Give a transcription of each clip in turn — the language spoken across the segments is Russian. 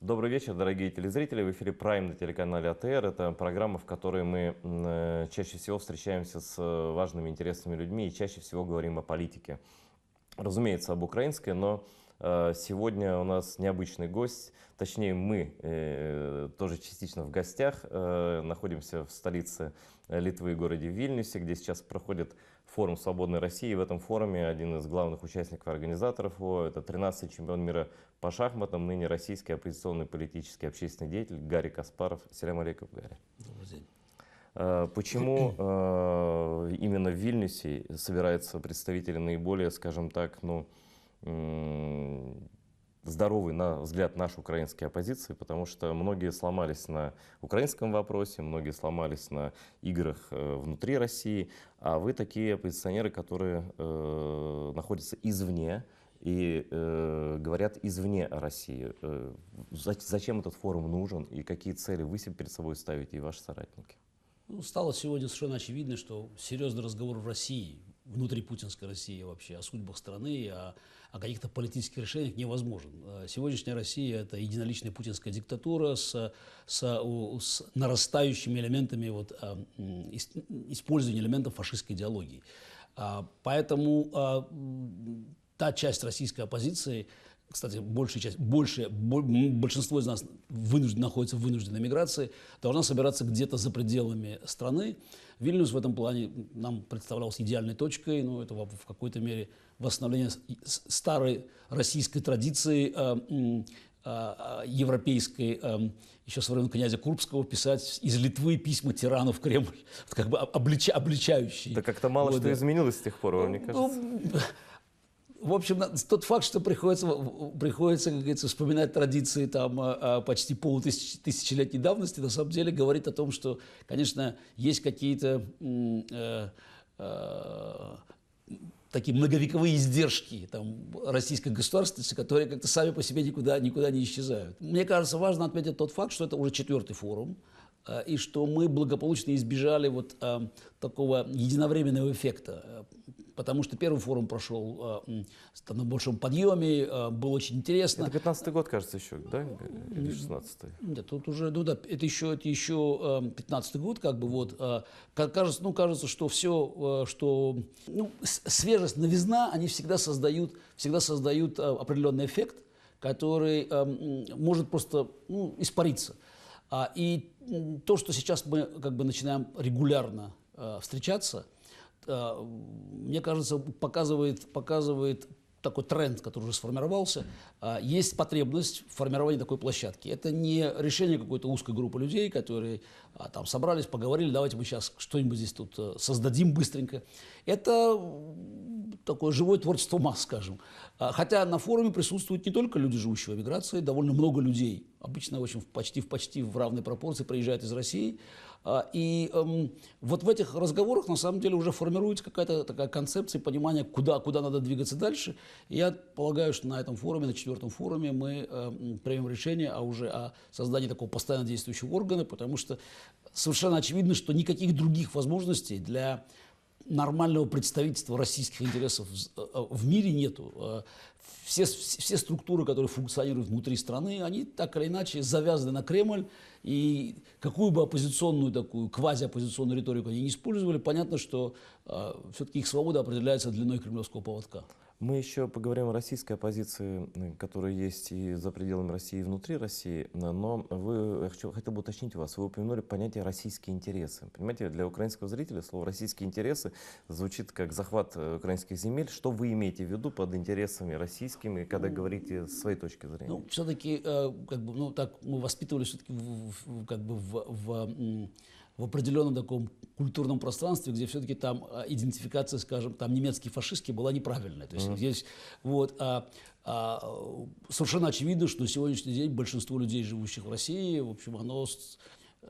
Добрый вечер, дорогие телезрители. В эфире «Прайм» на телеканале АТР. Это программа, в которой мы чаще всего встречаемся с важными, интересными людьми и чаще всего говорим о политике. Разумеется, об украинской, но сегодня у нас необычный гость. Точнее, мы тоже частично в гостях. Находимся в столице Литвы, городе Вильнюсе, где сейчас проходит форум «Свободной России». В этом форуме один из главных участников, организаторов его, это 13-й чемпион мира по шахматам, ныне российский оппозиционный политический общественный деятель Гарри Каспаров. Салям алейкум, Гарри. Добрый день. Почему именно в Вильнюсе собираются представители наиболее, скажем так, здоровый, на взгляд, нашей украинской оппозиции? Потому что многие сломались на украинском вопросе, многие сломались на играх внутри России, а вы такие оппозиционеры, которые находятся извне и говорят извне о России. Зачем этот форум нужен и какие цели вы себе перед собой ставите и ваши соратники? Стало сегодня совершенно очевидно, что серьезный разговор в России, внутри путинской России вообще, о судьбах страны, о каких-то политических решениях невозможен. Сегодняшняя Россия – это единоличная путинская диктатура с нарастающими элементами использования элементов фашистской идеологии. Поэтому та часть российской оппозиции, кстати, большинство из нас находится в вынужденной миграции, должна собираться где-то за пределами страны. Вильнюс в этом плане нам представлялся идеальной точкой, но это в какой-то мере восстановление старой российской традиции, европейской, еще со времен князя Курбского, писать из Литвы письма тирану в Кремль, как бы обличающие. Да как-то мало что изменилось с тех пор, вам не кажется? В общем, тот факт, что приходится, как говорится, вспоминать традиции почти полутысячелетней давности, на самом деле говорит о том, что, конечно, есть какие-то такие многовековые издержки российской государственности, которые как-то сами по себе никуда не исчезают. Мне кажется, важно отметить тот факт, что это уже 4-й форум, и что мы благополучно избежали такого единовременного эффекта. Потому что первый форум прошел на большом подъеме, было очень интересно. Это 15-й год, кажется, еще, да? Или 16-й? Нет, тут уже, это еще 15-й год, как бы кажется, что все, свежесть, новизна, они всегда создают определенный эффект, который может просто испариться. И то, что сейчас мы как бы начинаем регулярно встречаться, мне кажется, показывает такой тренд, который уже сформировался. Есть потребность в формировании такой площадки. Это не решение какой-то узкой группы людей, которые собрались, поговорили, давайте мы сейчас что-нибудь здесь тут создадим быстренько. Это такое живое творчество масс, скажем. Хотя на форуме присутствуют не только люди, живущие в эмиграции, довольно много людей, обычно почти в равной пропорции приезжают из России. И вот в этих разговорах на самом деле уже формируется какая-то такая концепция, понимание, куда надо двигаться дальше. И я полагаю, что на этом форуме, на 4-м форуме мы примем решение о создании такого постоянно действующего органа, потому что совершенно очевидно, что никаких других возможностей для нормального представительства российских интересов в мире нету. Все структуры, которые функционируют внутри страны, они так или иначе завязаны на Кремль, и какую бы оппозиционную, такую квазиоппозиционную риторику они не использовали, понятно, что все-таки их свобода определяется длиной кремлевского поводка. Мы еще поговорим о российской оппозиции, которая есть и за пределами России, и внутри России. Но я хотел бы уточнить у вас, вы упомянули понятие «российские интересы». Понимаете, для украинского зрителя слово «российские интересы» звучит как захват украинских земель. Что вы имеете в виду под интересами российскими, когда говорите с своей точки зрения? Все-таки, так мы воспитывались все-таки в определенном таком культурном пространстве, где все-таки там идентификация, скажем, немецкий фашистский была неправильная. То есть здесь совершенно очевидно, что на сегодняшний день большинство людей, живущих в России, в общем, оно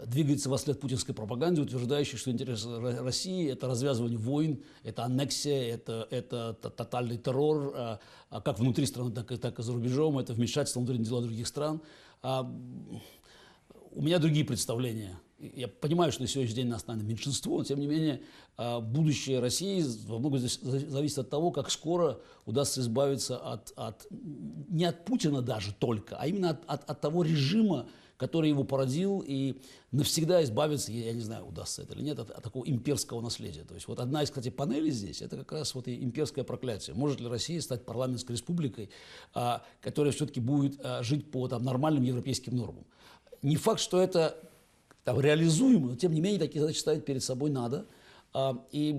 двигается во след путинской пропаганде, утверждающей, что интересы России – это развязывание войн, это аннексия, это тотальный террор, как внутри страны, так и за рубежом, это вмешательство в внутренние дела других стран. У меня другие представления я понимаю, что на сегодняшний день нас, наверное, меньшинство, но тем не менее будущее России во многом зависит от того, как скоро удастся избавиться не от Путина даже только, а именно от того режима, который его породил, и навсегда избавиться, я не знаю, удастся это или нет, от такого имперского наследия. То есть вот одна из, кстати, панелей здесь, это как раз вот и имперское проклятие. Может ли Россия стать парламентской республикой, которая все-таки будет жить по нормальным европейским нормам? Не факт, что это реализуемо, но тем не менее такие задачи ставить перед собой надо. И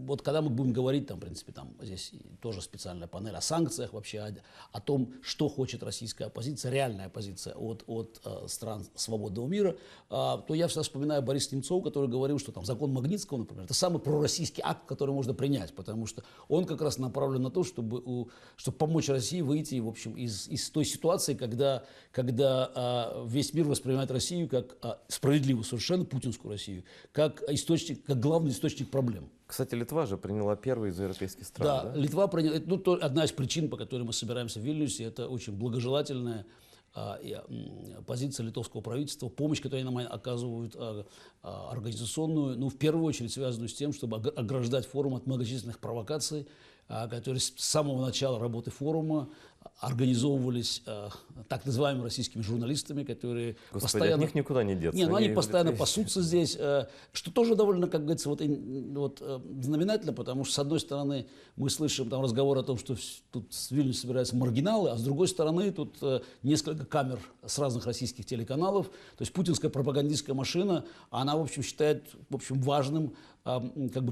вот когда мы будем говорить, в принципе, здесь тоже специальная панель о санкциях вообще, о том, что хочет российская оппозиция, реальная оппозиция от стран свободного мира, то я всегда вспоминаю Бориса Немцова, который говорил, что закон Магнитского, например, это самый пророссийский акт, который можно принять, потому что он как раз направлен на то, чтобы помочь России выйти, в общем, из той ситуации, когда весь мир воспринимает Россию как справедливую совершенно путинскую Россию, как главный источник проблем. Кстати, Литва же приняла первый из европейских стран. Да, Литва приняла. Одна из причин, по которой мы собираемся в Вильнюсе, это очень благожелательная позиция литовского правительства, помощь, которую они нам оказывают, организационную, в первую очередь связанную с тем, чтобы ограждать форум от многочисленных провокаций, которые с самого начала работы форума организовывались так называемыми российскими журналистами, которые постоянно... от них никуда не деться. Они постоянно пасутся здесь, что тоже довольно, как говорится, знаменательно, потому что, с одной стороны, мы слышим разговор о том, что тут в Вильнюсе собираются маргиналы, а с другой стороны, тут несколько камер с разных российских телеканалов. То есть путинская пропагандистская машина, она, в общем, считает важным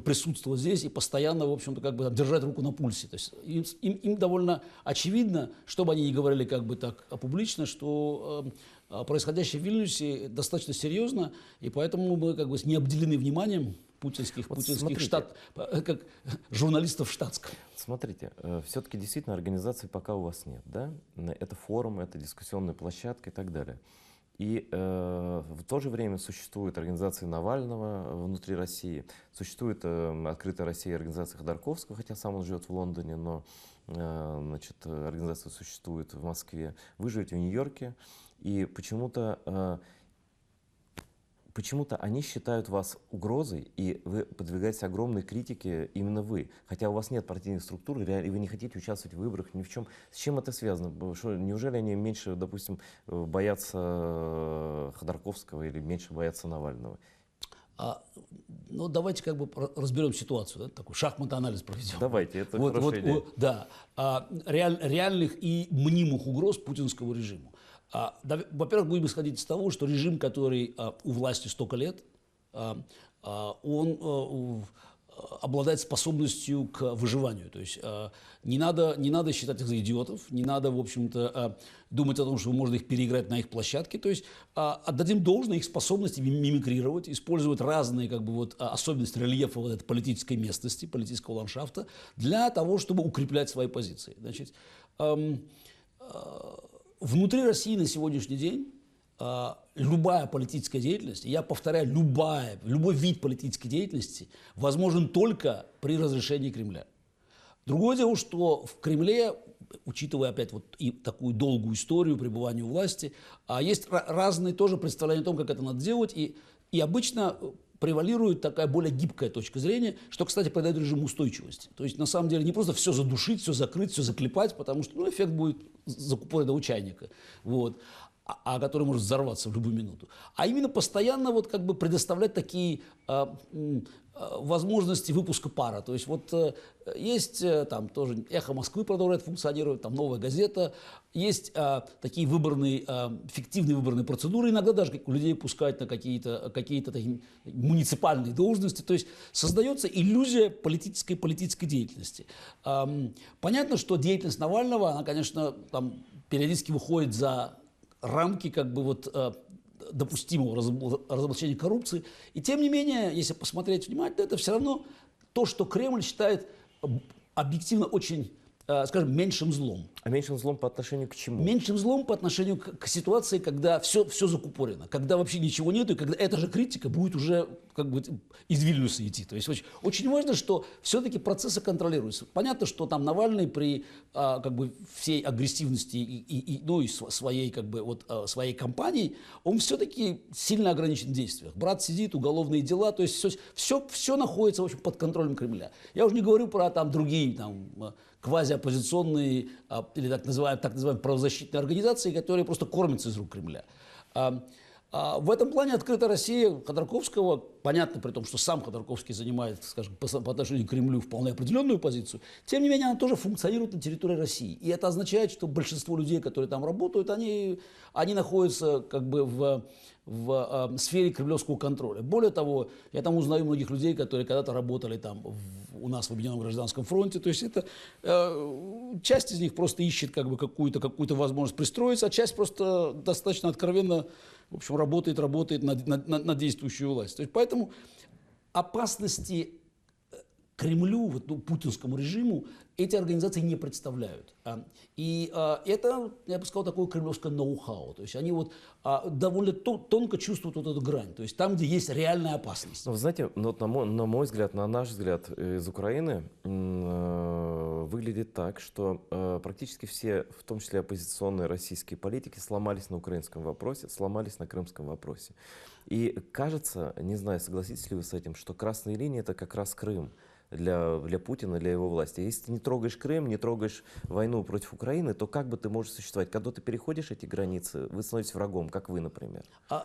присутствовать здесь и постоянно, в общем-то, держать руку на пульсе. То есть им довольно очевидно, что бы они ни говорили так публично, что происходящее в Вильнюсе достаточно серьезно, и поэтому мы не обделены вниманием путинских как журналистов штатских. Смотрите, все-таки действительно организации пока у вас нет, да? Это форум, это дискуссионная площадка и так далее. И в то же время существует организация Навального внутри России, существует «Открытая Россия», организация Ходорковского, хотя сам он живет в Лондоне, но организация существует в Москве. Вы живете в Нью-Йорке, и почему-то они считают вас угрозой, и вы подвергаетесь огромной критике именно вы. Хотя у вас нет партийных структур, и вы не хотите участвовать в выборах ни в чем. С чем это связано? Неужели они меньше, допустим, боятся Ходорковского или меньше боятся Навального? Давайте разберем ситуацию, такой шахматный анализ проведем. Давайте, это хорошая идея. Да, реальных и мнимых угроз путинскому режиму. Во-первых, будем исходить из того, что режим, который у власти столько лет, он обладает способностью к выживанию. То есть не надо считать их за идиотов, не надо, в общем-то, думать о том, что можно их переиграть на их площадке. То есть отдадим должное их способности мимикрировать, использовать разные особенности рельефа этой политической местности, политического ландшафта для того, чтобы укреплять свои позиции. Значит, внутри России на сегодняшний день любая политическая деятельность, я повторяю, любой вид политической деятельности возможен только при разрешении Кремля. Другое дело, что в Кремле, учитывая опять и такую долгую историю пребывания у власти, есть разные тоже представления о том, как это надо делать, и обычно превалирует такая более гибкая точка зрения, что, кстати, придает режиму устойчивости. То есть, на самом деле, не просто все задушить, все закрыть, все заклепать, потому что эффект будет закупоренного чайника, который может взорваться в любую минуту. А именно постоянно предоставлять такие возможности выпуска пара. То есть есть тоже «Эхо Москвы» продолжает функционировать, «Новая газета». Есть такие фиктивные выборные процедуры. Иногда даже людей пускают на какие-то такие муниципальные должности. То есть создается иллюзия политической деятельности. Понятно, что деятельность Навального, она, конечно, периодически выходит за рамки допустимого разоблачения коррупции. И тем не менее, если посмотреть внимательно, это все равно то, что Кремль считает объективно очень, скажем, меньшим злом. А меньшим злом по отношению к чему? Меньшим злом по отношению к ситуации, когда все закупорено, когда вообще ничего нету, и когда эта же критика будет уже как бы из Вильнюса идти. То есть очень важно, что все-таки процессы контролируются. Понятно, что там Навальный при как бы всей агрессивности ну, и своей, как бы, вот, своей кампании, он все-таки сильно ограничен в действиях. Брат сидит, уголовные дела, то есть все находится в общем, под контролем Кремля. Я уже не говорю про там, другие там, квазиоппозиционные или так называемые правозащитные организации, которые просто кормятся из рук Кремля. В этом плане «Открытая Россия» Ходорковского, понятно при том, что сам Ходорковский занимает, скажем, по отношению к Кремлю вполне определенную позицию, тем не менее она тоже функционирует на территории России. И это означает, что большинство людей, которые там работают, они находятся как бы в сфере кремлевского контроля. Более того, я там узнаю многих людей, которые когда-то работали там у нас в Объединенном гражданском фронте. То есть это часть из них просто ищет как бы какую-то возможность пристроиться, а часть просто достаточно откровенно, в общем, работает на действующую власть. То есть поэтому опасности Кремлю, вот, ну, путинскому режиму эти организации не представляют. И это, я бы сказал, такое кремлевское ноу-хау. То есть они вот довольно тонко чувствуют вот эту грань. То есть там, где есть реальная опасность. Ну, вы знаете, ну, вот на мой взгляд, на наш взгляд из Украины выглядит так, что практически все, в том числе оппозиционные российские политики, сломались на украинском вопросе, сломались на крымском вопросе. И кажется, не знаю, согласитесь ли вы с этим, что красная линия — это как раз Крым. Для Путина, для его власти. Если ты не трогаешь Крым, не трогаешь войну против Украины, то как бы ты можешь существовать? Когда ты переходишь эти границы, вы становитесь врагом, как вы, например.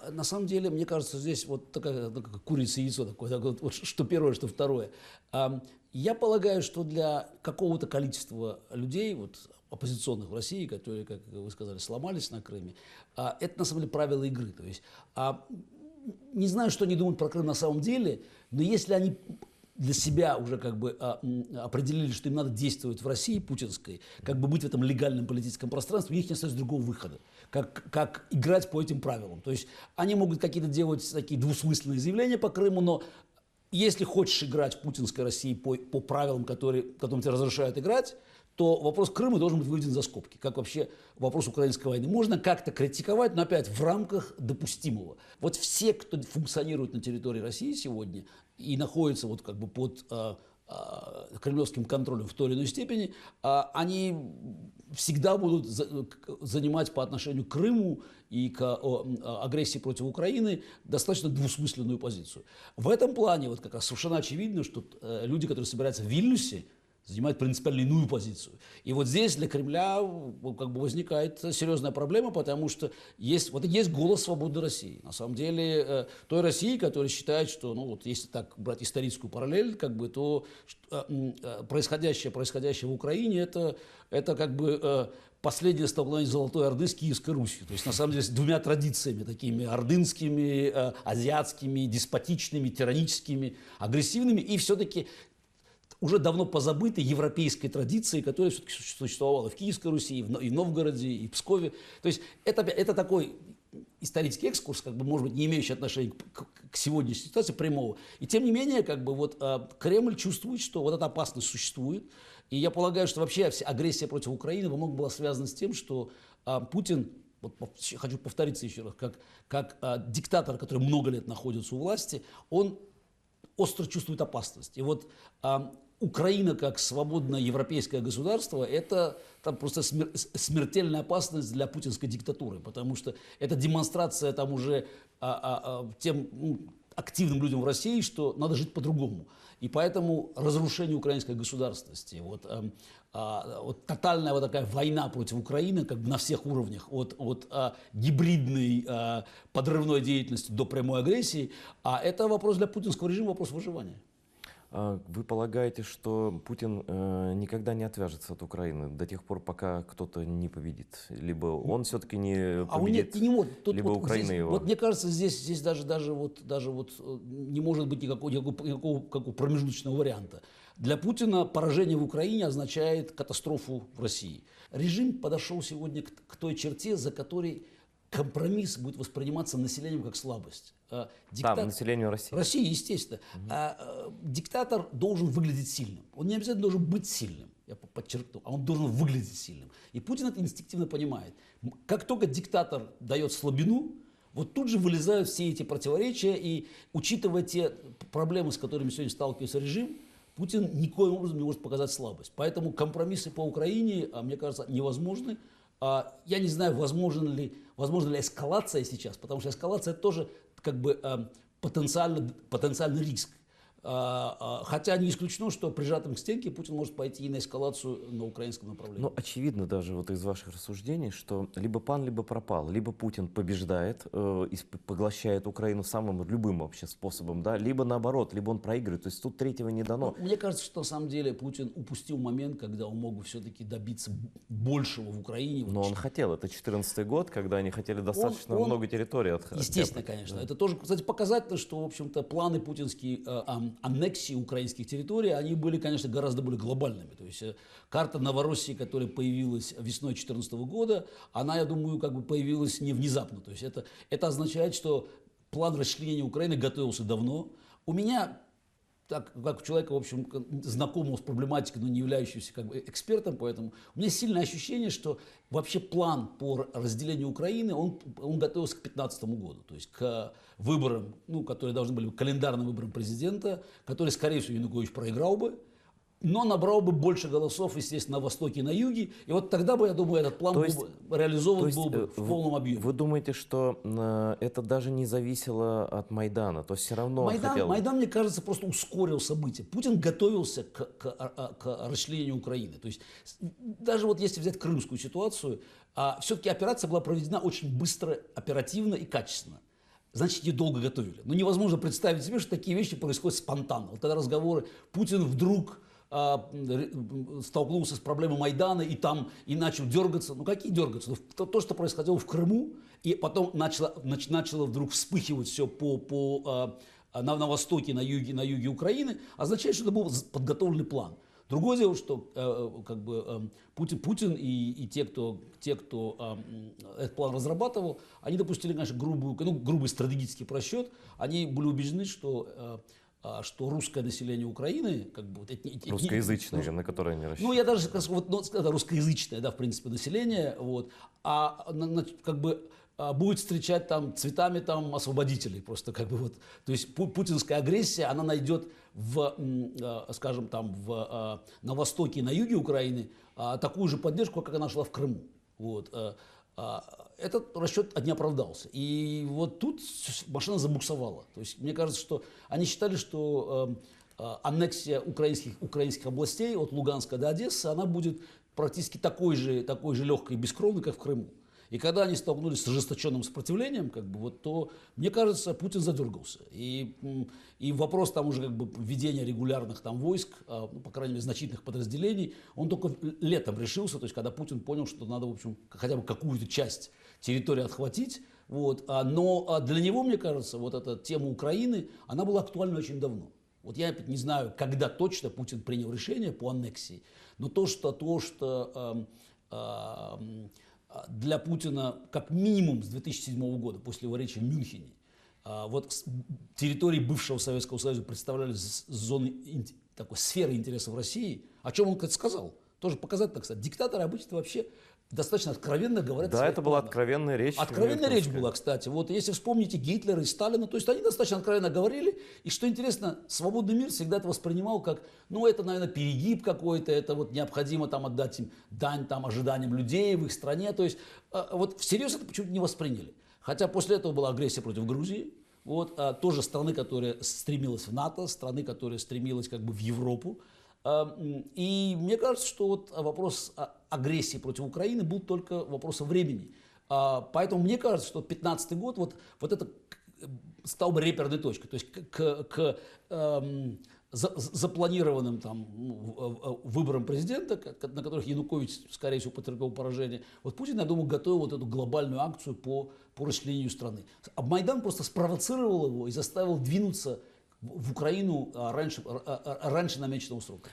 На самом деле, мне кажется, здесь вот такая курица и яйцо, такое, вот, что первое, что второе. Я полагаю, что для какого-то количества людей, вот, оппозиционных в России, которые, как вы сказали, сломались на Крыме, это на самом деле правила игры. То есть, не знаю, что они думают про Крым на самом деле, но если они для себя уже как бы определили, что им надо действовать в России путинской, как бы быть в этом легальном политическом пространстве, у них не остается другого выхода, как играть по этим правилам. То есть они могут какие-то делать такие двусмысленные заявления по Крыму, но если хочешь играть в путинской России по правилам, которым тебе разрешают играть, то вопрос Крыма должен быть выведен за скобки, как вообще вопрос украинской войны. Можно как-то критиковать, но опять в рамках допустимого. Вот все, кто функционирует на территории России сегодня и находится вот как бы под кремлевским контролем в той или иной степени, они всегда будут занимать по отношению к Крыму и к агрессии против Украины достаточно двусмысленную позицию. В этом плане вот как раз совершенно очевидно, что люди, которые собираются в Вильнюсе, занимает принципиально иную позицию. И вот здесь для Кремля как бы возникает серьезная проблема, потому что есть голос свободной России. На самом деле той России, которая считает, что, ну вот если так брать историческую параллель, как бы, то происходящее в Украине это как бы последнее столкновение Золотой Орды с Киевской Русью. То есть, на самом деле, с двумя традициями, такими ордынскими, азиатскими, деспотичными, тираническими, агрессивными, и все-таки уже давно позабытой европейской традиции, которая все-таки существовала в Киевской Руси, и в Новгороде, и в Пскове. То есть это такой исторический экскурс, как бы, может быть, не имеющий отношения к сегодняшней ситуации прямого. И тем не менее, как бы, вот, Кремль чувствует, что вот эта опасность существует. И я полагаю, что вообще агрессия против Украины во многом была связана с тем, что Путин, вот, хочу повториться еще раз, как диктатор, который много лет находится у власти, он остро чувствует опасность. И вот Украина как свободное европейское государство – это там просто смертельная опасность для путинской диктатуры, потому что это демонстрация там уже тем активным людям в России, что надо жить по-другому. И поэтому разрушение украинской государственности, вот тотальная вот такая война против Украины как бы на всех уровнях, от гибридной подрывной деятельности до прямой агрессии, это вопрос для путинского режима, вопрос выживания. Вы полагаете, что Путин никогда не отвяжется от Украины до тех пор, пока кто-то не победит? Либо он все-таки не победит, либо Украина здесь, его? Вот мне кажется, здесь даже не может быть никакого промежуточного варианта. Для Путина поражение в Украине означает катастрофу в России. Режим подошел сегодня к той черте, за которой компромисс будет восприниматься населением как слабость. Населению России. России, естественно. Диктатор должен выглядеть сильным. Он не обязательно должен быть сильным, я подчеркну, а он должен выглядеть сильным. И Путин это инстинктивно понимает. Как только диктатор дает слабину, Вот тут же вылезают все эти противоречия, и учитывая те проблемы, с которыми сегодня сталкивается режим, Путин никоим образом не может показать слабость. Поэтому компромиссы по Украине, мне кажется, невозможны. Я не знаю, возможна ли эскалация сейчас, потому что эскалация тоже как бы потенциальный риск. Хотя не исключено, что прижатым к стенке Путин может пойти и на эскалацию на украинском направлении. Ну, очевидно даже вот из ваших рассуждений, что либо пан, либо пропал. Либо Путин побеждает и поглощает Украину самым любым вообще способом, да, либо наоборот, либо он проигрывает. То есть тут третьего не дано. Мне кажется, что на самом деле Путин упустил момент, когда он мог бы все-таки добиться большего в Украине. Но он хотел. Это 2014 год, когда они хотели достаточно много территорий отхватить. Естественно, конечно. Да. Это тоже, кстати, показательно, что, в общем-то, планы путинские аннексии украинских территорий, они были, конечно, гораздо более глобальными. То есть карта Новороссии, которая появилась весной 2014 года, она, я думаю, как бы появилась не внезапно. То есть это означает, что план расчленения Украины готовился давно. У меня, так как у человека, в общем, знакомого с проблематикой, но не являющегося как бы экспертом, поэтому у меня сильное ощущение, что вообще план по разделению Украины, он готовился к 2015 году, то есть к выборам, которые должны были быть календарным выборам президента, который, скорее всего, Янукович проиграл бы, но набрал бы больше голосов, естественно, на востоке и на юге. И вот тогда бы, я думаю, этот план реализован был бы в полном объеме. Вы думаете, что это даже не зависело от Майдана? То есть все равно Майдан, мне кажется, просто ускорил события. Путин готовился к расчленению Украины. То есть даже вот если взять крымскую ситуацию, все-таки операция была проведена очень быстро, оперативно и качественно. Значит, ее долго готовили. Но невозможно представить себе, что такие вещи происходят спонтанно. Вот тогда разговоры, Путин вдруг столкнулся с проблемой Майдана и начал дергаться. Ну какие дергаться? То, что происходило в Крыму, и потом начало вдруг вспыхивать все на востоке, на юге Украины, означает, что это был подготовленный план. Другое дело, что Путин и те, кто этот план разрабатывал, они допустили, конечно, грубый стратегический просчет. Они были убеждены, что русское население Украины, русскоязычное, на которое они рассчитывают. Я даже это русскоязычное, да, в принципе, население, будет встречать там цветами там освободителей, просто то есть путинская агрессия, она найдет на востоке и на юге Украины такую же поддержку, как она шла в Крыму. Этот расчет не оправдался. И вот тут машина забуксовала. То есть мне кажется, что они считали, что аннексия украинских областей от Луганска до Одессы, она будет практически такой же легкой и бескровной, как в Крыму. И когда они столкнулись с ожесточенным сопротивлением, то, мне кажется, Путин задергался. И вопрос там уже введения регулярных там войск, по крайней мере, значительных подразделений, он только летом решился, то есть когда Путин понял, что надо, в общем, хотя бы какую-то часть территории отхватить. Но для него, мне кажется, вот эта тема Украины, она была актуальна очень давно. Вот я не знаю, когда точно Путин принял решение по аннексии, но то, что для Путина как минимум с 2007 года, после его речи в Мюнхене, территории бывшего Советского Союза представляли сферы интересов России, о чем он, кстати, сказал. Тоже показательно, кстати. Диктаторы обычно вообще достаточно откровенно говорят. Да, это была откровенная речь. Откровенная речь была, кстати. Если вспомните Гитлера и Сталина, то есть они достаточно откровенно говорили. И что интересно, свободный мир всегда это воспринимал как, это, наверное, перегиб какой-то, это необходимо отдать им дань ожиданиям людей в их стране. То есть всерьез это почему-то не восприняли. Хотя после этого была агрессия против Грузии. Тоже страны, которая стремилась в НАТО, страны, которая стремилась в Европу. И мне кажется, что вопрос агрессии против Украины был только вопросом времени. Поэтому мне кажется, что 2015 год это стал бы реперной точкой. То есть к запланированным выборам президента, на которых Янукович, скорее всего, потерпел поражение, Путин, я думаю, готовил эту глобальную акцию по расчленению страны. А Майдан просто спровоцировал его и заставил двинуться в Украину раньше намеченного срока.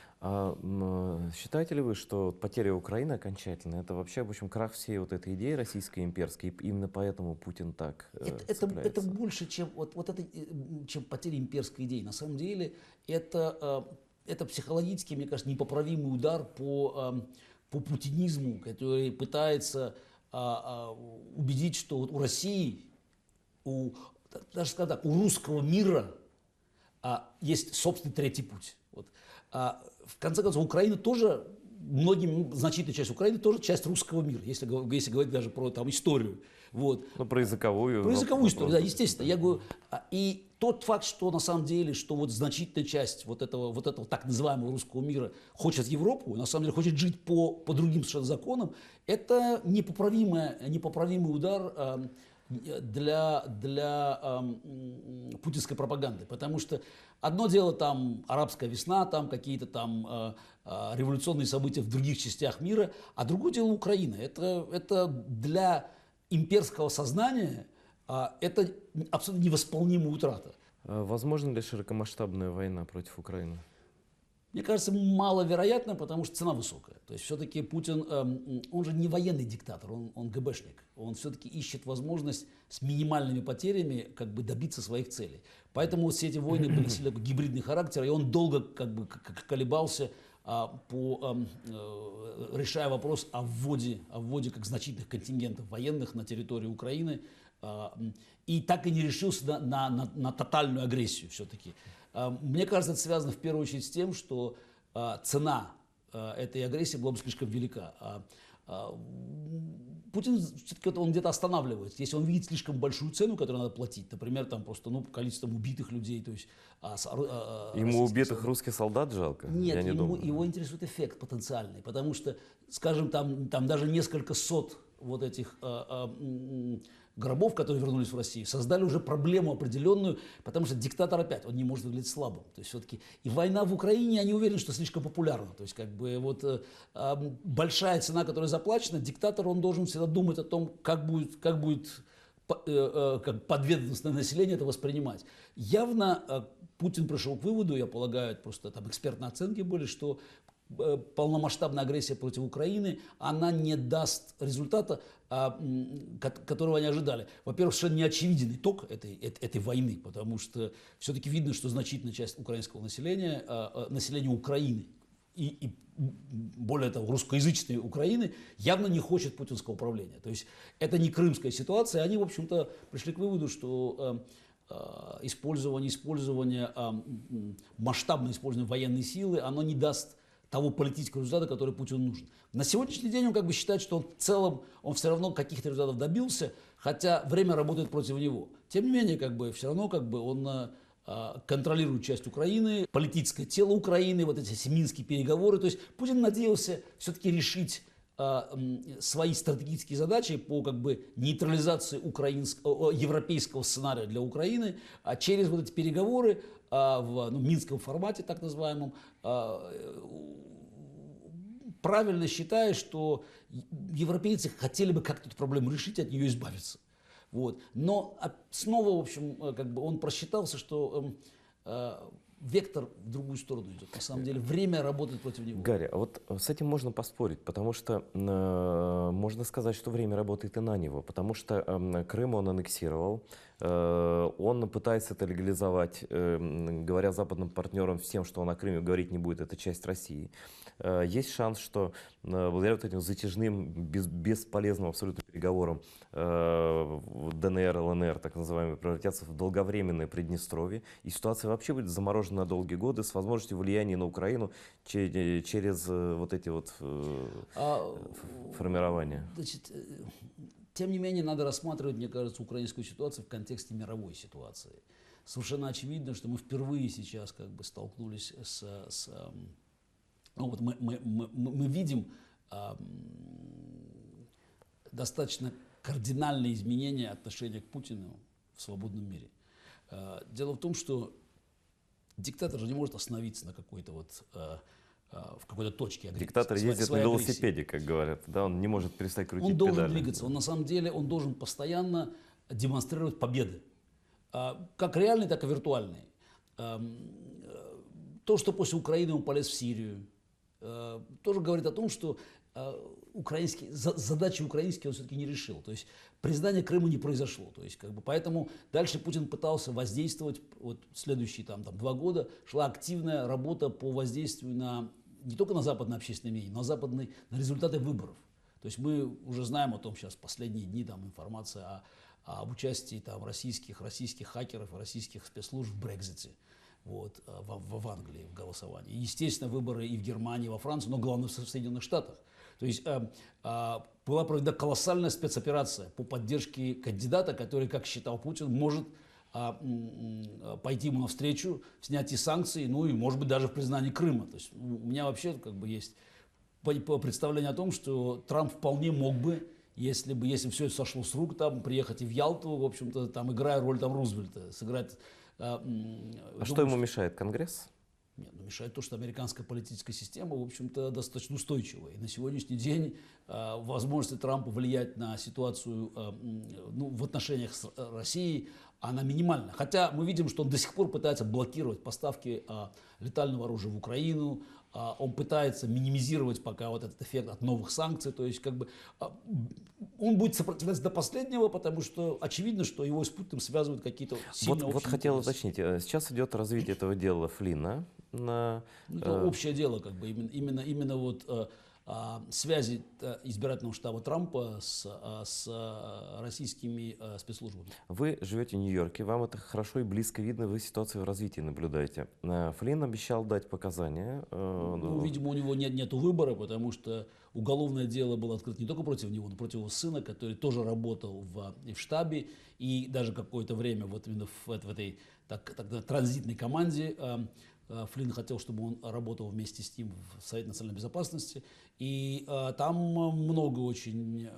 Считаете ли вы, что потеря Украины окончательная, это вообще, в общем, крах всей этой идеи российской имперской, и именно поэтому Путин так цепляется? Это больше, чем чем потеря имперской идеи. На самом деле, это психологически, мне кажется, непоправимый удар по путинизму, который пытается убедить, что у России даже скажем так, у русского мира есть собственный третий путь. Вот. В конце концов, Украина тоже, значительная часть Украины тоже часть русского мира, если говорить даже про там, историю. Вот. Ну, про языковую. Про языковую историю, да, естественно. Я говорю, и тот факт, что на самом деле, что вот значительная часть вот этого так называемого русского мира хочет в Европу, на самом деле хочет жить по другим совершенно законам, это непоправимый удар для путинской пропаганды. Потому что одно дело там арабская весна, там какие-то там революционные события в других частях мира, а другое дело Украина. Это для имперского сознания это абсолютно невосполнимая утрата. Возможно ли широкомасштабная война против Украины? Мне кажется, маловероятно, потому что цена высокая. То есть все-таки Путин, он же не военный диктатор, он ГБшник. Он все-таки ищет возможность с минимальными потерями как бы добиться своих целей. Поэтому вот все эти войны были сильно гибридный характер, и он долго как бы колебался, решая вопрос о вводе как значительных контингентов военных на территорию Украины, и так и не решился на тотальную агрессию все-таки. Мне кажется, это связано в первую очередь с тем, что цена этой агрессии была бы слишком велика. Путин все-таки он где-то останавливается. Если он видит слишком большую цену, которую надо платить, например, там просто количеством убитых людей, то есть ему убитых русских солдат жалко? Нет, я не думаю. Его интересует эффект потенциальный, потому что, скажем, там даже несколько сот вот этих гробов, которые вернулись в Россию, создали уже проблему определенную, потому что диктатор опять, он не может выглядеть слабым. То есть все-таки и война в Украине, я не уверен, что слишком популярна. То есть как бы вот большая цена, которая заплачена, диктатор, он должен всегда думать о том, как будет как подведомственное население это воспринимать. Явно Путин пришел к выводу, я полагаю, это просто там экспертные оценки были, что полномасштабная агрессия против Украины, она не даст результата, которого они ожидали. Во-первых, совершенно не очевиден итог этой войны, потому что все-таки видно, что значительная часть украинского населения, населения Украины и более того, русскоязычной Украины явно не хочет путинского управления. То есть это не крымская ситуация, они, в общем-то, пришли к выводу, что масштабное использование военной силы, оно не даст того политического результата, который Путину нужен. На сегодняшний день он как бы считает, что он в целом, он все равно каких-то результатов добился, хотя время работает против него. Тем не менее, как бы, все равно как бы, он контролирует часть Украины, политическое тело Украины, вот эти минские переговоры. То есть Путин надеялся все-таки решить свои стратегические задачи по как бы нейтрализации европейского сценария для Украины через вот эти переговоры в минском формате, так называемом, правильно считая, что европейцы хотели бы как-то эту проблему решить, от нее избавиться. Вот. Но снова, в общем, как бы он просчитался, что вектор в другую сторону идет. На самом деле время работает против него. Гарри, а вот с этим можно поспорить, потому что можно сказать, что время работает и на него, потому что Крым он аннексировал, он пытается это легализовать, говоря западным партнерам всем, что он о Крыме говорить не будет, это часть России. Есть шанс, что благодаря вот этим затяжным, бесполезным абсолютно переговорам ДНР, ЛНР, так называемые, превратятся в долговременное Приднестровье, и ситуация вообще будет заморожена на долгие годы с возможностью влияния на Украину через вот эти вот формирования. Значит, тем не менее, надо рассматривать, мне кажется, украинскую ситуацию в контексте мировой ситуации. Совершенно очевидно, что мы впервые сейчас как бы столкнулись ну, вот мы видим достаточно кардинальные изменения отношения к Путину в свободном мире. Дело в том, что диктатор же не может остановиться на какой-то вот в какой-то точке. Диктатор ездит на велосипеде, как говорят, да, он не может перестать крутить педали. Он должен педали. двигаться, он на самом деле он должен постоянно демонстрировать победы, как реальные, так и виртуальные. То, что после Украины он полез в Сирию, тоже говорит о том, что задачи украинские он все-таки не решил. То есть признание Крыма не произошло. То есть, как бы, поэтому дальше Путин пытался воздействовать. Вот следующие 2 года шла активная работа по воздействию не только на западное общественное мнение, но на результаты выборов. То есть мы уже знаем о том, сейчас последние дни там информация об участии там российских хакеров, российских спецслужб в Брексите. Вот, в Англии в голосовании. Естественно, выборы и в Германии, и во Франции, но главное в Соединенных Штатах. То есть была проведена колоссальная спецоперация по поддержке кандидата, который, как считал Путин, может пойти ему навстречу в снятии санкций, ну и, может быть, даже в признании Крыма. То есть у меня вообще как бы есть представление о том, что Трамп вполне мог бы, если все это сошло с рук, там, приехать и в Ялту, в общем-то, там, играя роль там, Рузвельта, сыграть. Что ему мешает? Конгресс? Нет, ну, мешает то, что американская политическая система, в общем-то, достаточно устойчивая. И на сегодняшний день возможность Трампа влиять на ситуацию в отношениях с Россией, она минимальна. Хотя мы видим, что он до сих пор пытается блокировать поставки летального оружия в Украину, он пытается минимизировать пока вот этот эффект от новых санкций, то есть как бы он будет сопротивляться до последнего, потому что очевидно, что его с Путиным связывают какие-то сильные общие Вот хотел интересы. уточнить, сейчас идет развитие этого дела Флинна. Это общее дело, как бы именно вот связи избирательного штаба Трампа с российскими спецслужбами. Вы живете в Нью-Йорке, вам это хорошо и близко видно, вы ситуацию в развитии наблюдаете. Флинн обещал дать показания. Ну, видимо, у него нету выбора, потому что уголовное дело было открыто не только против него, но против его сына, который тоже работал в штабе и даже какое-то время вот именно в этой транзитной команде. Флинн хотел, чтобы он работал вместе с ним в Совете национальной безопасности. И там много очень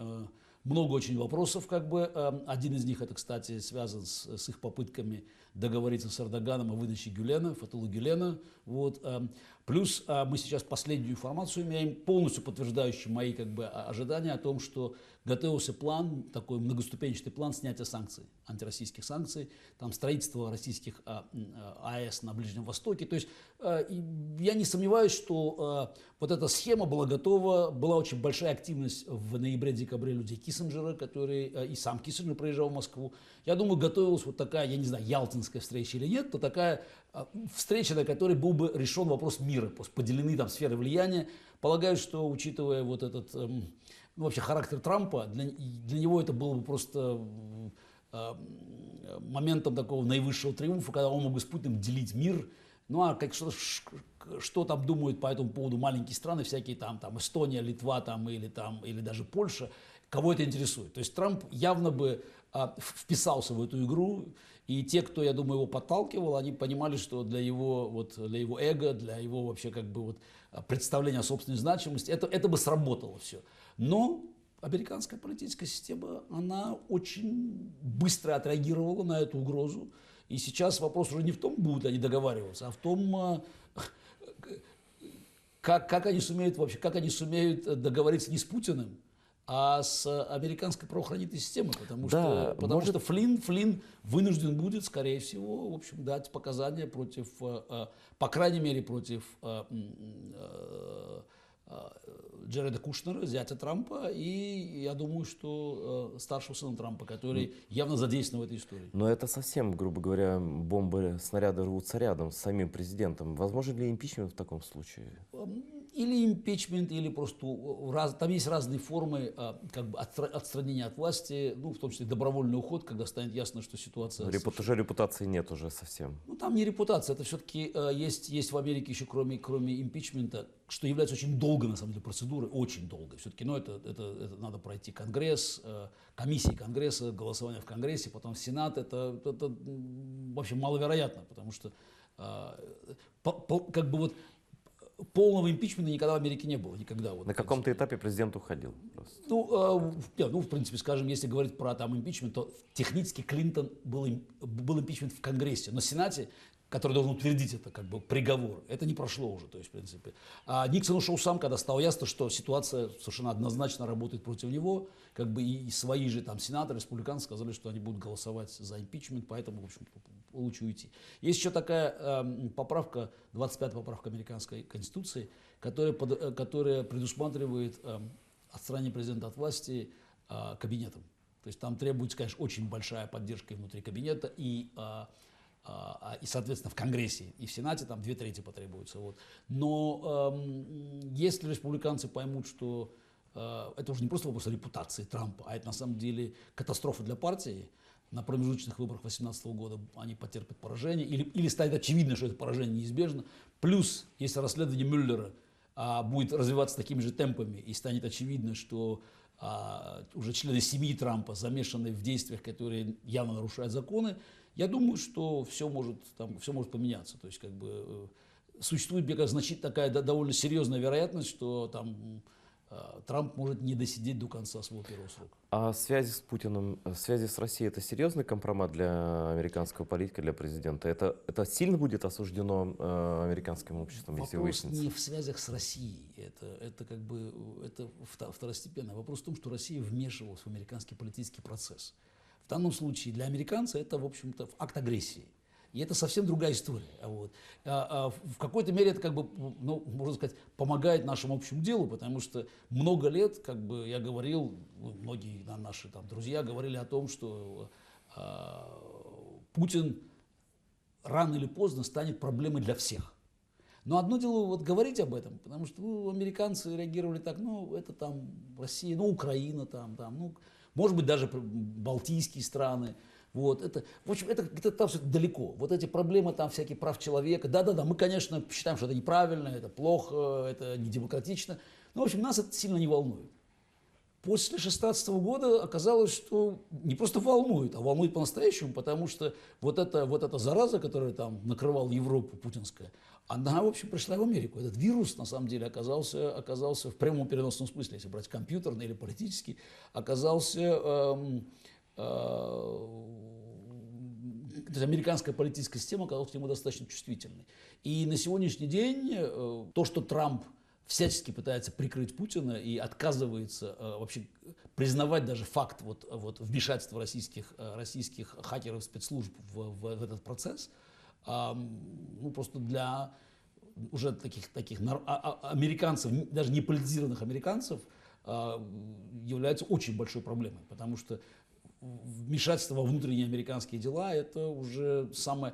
вопросов. Как бы. Один из них, это, кстати, связан с их попытками договориться с Эрдоганом о выдаче Гюлена, Фетхулла Гюлена. Вот. Плюс мы сейчас последнюю информацию имеем, полностью подтверждающую мои как бы, ожидания о том, что готовился план, такой многоступенчатый план снятия санкций, антироссийских санкций, там строительство российских АЭС на Ближнем Востоке. То есть я не сомневаюсь, что вот эта схема была готова, была очень большая активность в ноябре-декабре людей Киссинджера, который и сам Киссинджер приезжал в Москву. Я думаю, готовилась вот такая, я не знаю, ялтинская встреча или нет, то такая встреча, на которой был бы решен вопрос мира, поделены там сферы влияния. Полагаю, что учитывая вот этот вообще характер Трампа, для него это было бы просто моментом такого наивысшего триумфа, когда он мог бы с Путиным делить мир. Ну а что там думают по этому поводу маленькие страны, всякие там Эстония, Литва или даже Польша, кого это интересует. То есть Трамп явно бы вписался в эту игру, и те, кто, я думаю, его подталкивал, они понимали, что для его эго, для его вообще как бы вот представления о собственной значимости, это бы сработало все. Но американская политическая система, она очень быстро отреагировала на эту угрозу. И сейчас вопрос уже не в том, будут они договариваться, а в том, как они сумеют договориться не с Путиным, а с американской правоохранительной системой, потому что Флинн вынужден будет, скорее всего, в общем, дать показания против, по крайней мере, против Джареда Кушнера, зятя Трампа, и я думаю, что старшего сына Трампа, который явно задействован в этой истории. Но это совсем, грубо говоря, бомбы, снаряды рвутся рядом с самим президентом. Возможен ли импичмент в таком случае? Или импичмент, или просто там есть разные формы как бы отстранения от власти, ну, в том числе добровольный уход, когда станет ясно, что ситуация... Уже репутации нет уже совсем. Ну, там не репутация, это все-таки есть в Америке еще кроме импичмента, что является очень долгой, на самом деле, процедурой, очень долгой. Все-таки, ну, это надо пройти Конгресс, комиссии Конгресса, голосование в Конгрессе, потом Сенат, это вообще маловероятно, потому что как бы вот полного импичмента никогда в Америке не было, никогда. Вот, на каком-то этапе президент уходил просто. Ну, в принципе, скажем, если говорить про там импичмент, то технически Клинтон был импичмент в Конгрессе, но в Сенате, который должен утвердить это как бы приговор, это не прошло уже, то есть, в принципе. А Никсон ушел сам, когда стало ясно, что ситуация совершенно однозначно работает против него, как бы и свои же там сенаторы, республиканцы сказали, что они будут голосовать за импичмент, поэтому, в общем, лучше уйти. Есть еще такая поправка, 25-я поправка американской конституции, которая предусматривает отстранение президента от власти кабинетом. То есть там требуется, конечно, очень большая поддержка внутри кабинета и, соответственно, в Конгрессе и в Сенате там 2/3 потребуется. Вот. Но если республиканцы поймут, что это уже не просто вопрос репутации Трампа, а это на самом деле катастрофа для партии. На промежуточных выборах 2018 года они потерпят поражение, или станет очевидно, что это поражение неизбежно. Плюс, если расследование Мюллера будет развиваться такими же темпами, и станет очевидно, что уже члены семьи Трампа замешаны в действиях, которые явно нарушают законы, я думаю, что все может поменяться. То есть, как бы, существует, мне кажется, такая довольно серьезная вероятность, что там Трамп может не досидеть до конца своего первого срока. А связи с Путиным, связи с Россией — это серьезный компромат для американского политика, для президента? Это сильно будет осуждено американским обществом, если Вопрос выяснится? не в связях с Россией, это как бы это второстепенно. Вопрос в том, что Россия вмешивалась в американский политический процесс. В данном случае для американца это, в общем-то, акт агрессии. И это совсем другая история. Вот. В какой-то мере это, как бы, ну, можно сказать, помогает нашему общему делу, потому что много лет, как бы я говорил, многие наши там друзья говорили о том, что Путин рано или поздно станет проблемой для всех. Но одно дело вот говорить об этом, потому что американцы реагировали так, ну, это там Россия, ну, Украина там, ну, может быть, даже балтийские страны. Вот, в общем, это там все далеко. Вот эти проблемы там всякие прав человека. Да, мы, конечно, считаем, что это неправильно, это плохо, это недемократично. Но, в общем, нас это сильно не волнует. После 2016 года оказалось, что не просто волнует, а волнует по-настоящему, потому что вот эта зараза, которая там накрывала Европу, путинская, она, в общем, пришла в Америку. Этот вирус, на самом деле, оказался в прямом переносном смысле, если брать компьютерный или политический, оказался... То есть американская политическая система оказалась к нему достаточно чувствительной. И на сегодняшний день то, что Трамп всячески пытается прикрыть Путина и отказывается вообще признавать даже факт вот вмешательства российских хакеров спецслужб в этот процесс, ну, просто для уже таких американцев, даже не политизированных американцев, является очень большой проблемой, потому что вмешательство во внутренние американские дела — это уже самая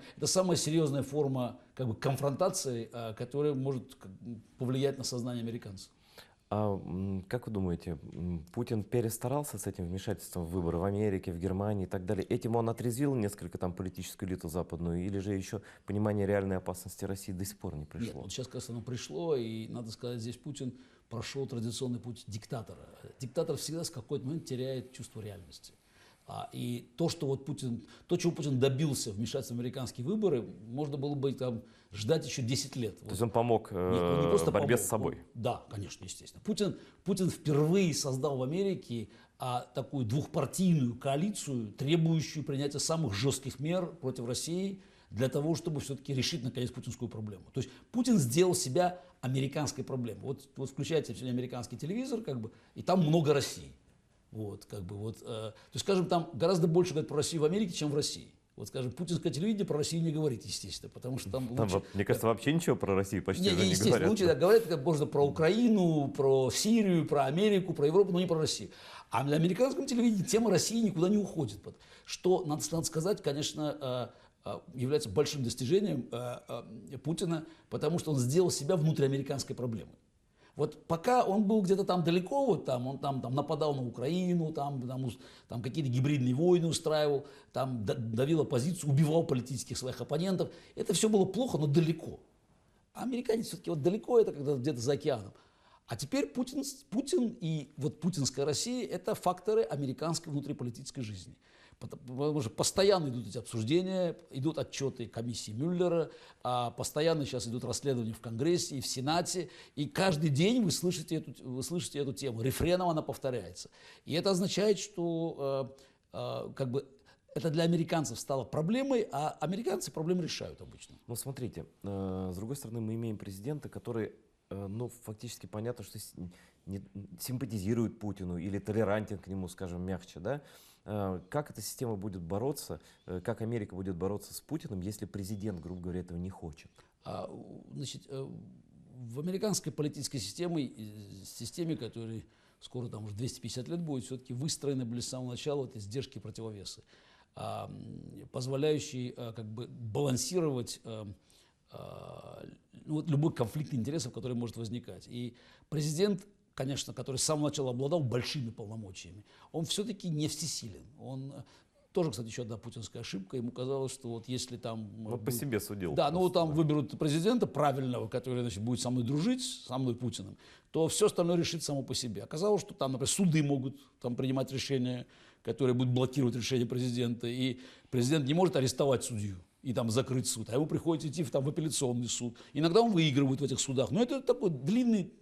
серьезная форма, как бы, конфронтации, которая может повлиять на сознание американцев. А как вы думаете, Путин перестарался с этим вмешательством в выборы в Америке, в Германии и так далее? Этим он отрезвил несколько там политическую элиту западную, или же еще понимание реальной опасности России до сих пор не пришло? Нет, вот сейчас, кажется, оно пришло, и, надо сказать, здесь Путин прошел традиционный путь диктатора. Диктатор всегда в какой-то момент теряет чувство реальности. И то, что вот чего Путин добился вмешательства в американские выборы, можно было бы там ждать еще 10 лет. То есть он помог в борьбе с собой? Да, конечно, естественно. Путин впервые создал в Америке такую двухпартийную коалицию, требующую принятия самых жестких мер против России для того, чтобы все-таки решить, наконец, путинскую проблему. То есть Путин сделал себя американской проблемой. Вот включайте сегодня американский телевизор, как бы, и там много России. То есть, скажем, там гораздо больше говорят про Россию в Америке, чем в России. Вот, скажем, путинское телевидение про Россию не говорит, естественно, потому что там лучше... Мне кажется, вообще ничего про Россию почти уже не говорят. Лучше говорят, как можно про Украину, про Сирию, про Америку, про Европу, но не про Россию. А на американском телевидении тема России никуда не уходит. Что, надо сказать, конечно, является большим достижением Путина, потому что он сделал себя внутриамериканской проблемой. Вот пока он был где-то там далеко, он там нападал на Украину, там какие-то гибридные войны устраивал, там давил оппозицию, убивал политических своих оппонентов. Это все было плохо, но далеко. А американец все-таки вот далеко, это когда где-то за океаном. А теперь Путин и вот путинская Россия — это факторы американской внутриполитической жизни. Потому что постоянно идут эти обсуждения, идут отчеты комиссии Мюллера, постоянно сейчас идут расследования в Конгрессе и в Сенате, и каждый день вы слышите эту тему. Рефреном она повторяется. И это означает, что как бы это для американцев стало проблемой, а американцы проблемы решают обычно. Ну, смотрите, с другой стороны, мы имеем президента, который, ну, фактически понятно, что симпатизирует Путину или толерантен к нему, скажем, мягче, да? Как эта система будет бороться, как Америка будет бороться с Путиным, если президент, грубо говоря, этого не хочет? Значит, в американской политической системе, которой скоро там уже 250 лет будет, все-таки выстроены были с самого начала вот сдержки и противовесы, позволяющие как бы балансировать любой конфликт интересов, который может возникать. И президент, конечно, который с самого начала обладал большими полномочиями, он все-таки не всесилен. Он тоже, кстати, еще одна путинская ошибка. Ему казалось, что вот если там... Вот по себе судил. Да, ну просто, там выберут президента правильного, который, значит, будет со мной дружить, со мной Путиным, то все остальное решит само по себе. Оказалось, что там, например, суды могут там принимать решения, которые будут блокировать решение президента, и президент не может арестовать судью и там закрыть суд, а ему приходится идти в апелляционный суд. Иногда он выигрывает в этих судах, но это такой длинный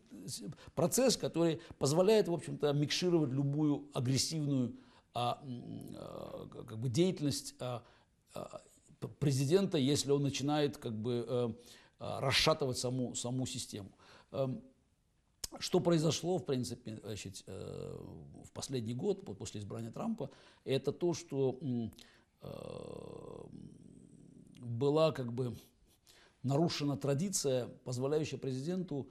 процесс, который позволяет, в общем-то, микшировать любую агрессивную как бы деятельность президента, если он начинает как бы расшатывать саму систему. Что произошло, в принципе, значит, в последний год, после избрания Трампа, это то, что была как бы нарушена традиция, позволяющая президенту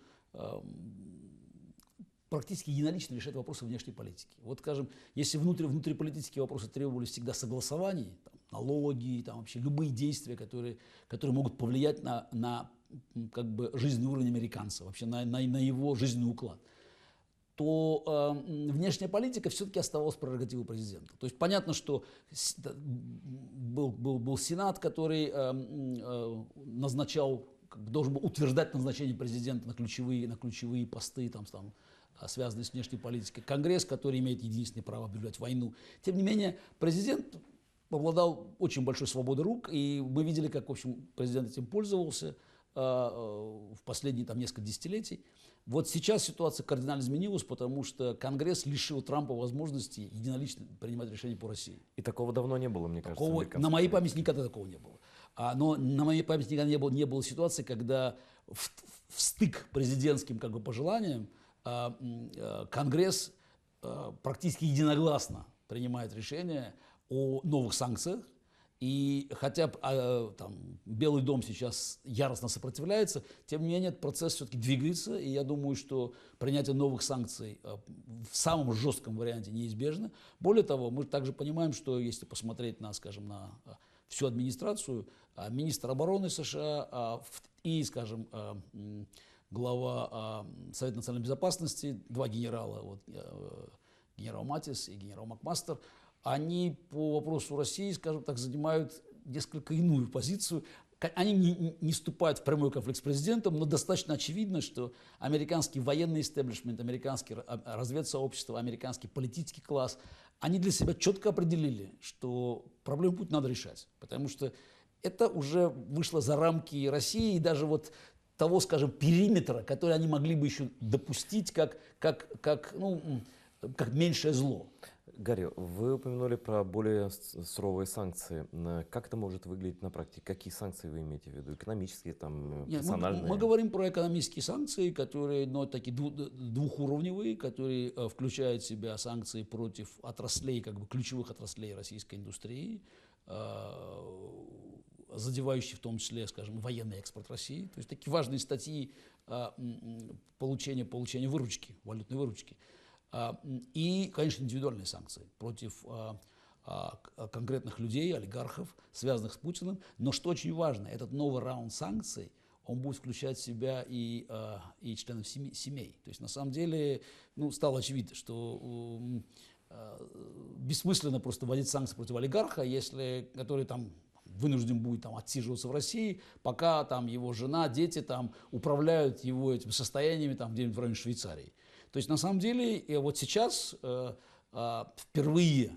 практически единолично решать вопросы внешней политики. Вот, скажем, если внутриполитические вопросы требовали всегда согласований, там, налоги, там, вообще любые действия, которые могут повлиять на как бы жизненный уровень американца, вообще на его жизненный уклад, то внешняя политика все-таки оставалась прерогативой президента. То есть понятно, что был Сенат, который назначал, должен был утверждать назначение президента на ключевые посты, там, связанные с внешней политикой. Конгресс, который имеет единственное право объявлять войну. Тем не менее, президент обладал очень большой свободой рук, и мы видели, как, в общем, президент этим пользовался в последние там, несколько десятилетий. Вот сейчас ситуация кардинально изменилась, потому что Конгресс лишил Трампа возможности единолично принимать решения по России. И такого давно не было, мне кажется. На моей памяти никогда такого не было. Но на моей памяти никогда не было ситуации, когда в стык президентским как бы, пожеланиям Конгресс практически единогласно принимает решение о новых санкциях. И хотя там, Белый дом сейчас яростно сопротивляется, тем не менее этот процесс все-таки двигается, и я думаю, что принятие новых санкций в самом жестком варианте неизбежно. Более того, мы также понимаем, что если посмотреть на, скажем, на всю администрацию, министр обороны США и, скажем, глава Совета национальной безопасности, два генерала, вот, генерал Матис и генерал Макмастер, они по вопросу России, скажем так, занимают несколько иную позицию. Они не вступают в прямой конфликт с президентом, но достаточно очевидно, что американский военный истеблишмент, американское разведсообщество, американский политический класс, они для себя четко определили, что проблему Путина надо решать, потому что это уже вышло за рамки России и даже вот того, скажем, периметра, который они могли бы еще допустить как меньшее зло. Гарри, вы упомянули про более суровые санкции. Как это может выглядеть на практике? Какие санкции вы имеете в виду? Экономические, там, персональные? Мы говорим про экономические санкции, которые такие двухуровневые, которые включают в себя санкции против отраслей, как бы ключевых отраслей российской индустрии, задевающие в том числе, скажем, военный экспорт России. То есть такие важные статьи получения выручки, валютной выручки. И, конечно, индивидуальные санкции против конкретных людей, олигархов, связанных с Путиным. Но что очень важно, этот новый раунд санкций, он будет включать в себя и членов семей. То есть, на самом деле, стало очевидно, что бессмысленно просто вводить санкции против олигарха, который там вынужден будет там отсиживаться в России, пока там его жена, дети там управляют его этими состояниями там где-нибудь в районе Швейцарии. То есть на самом деле вот сейчас впервые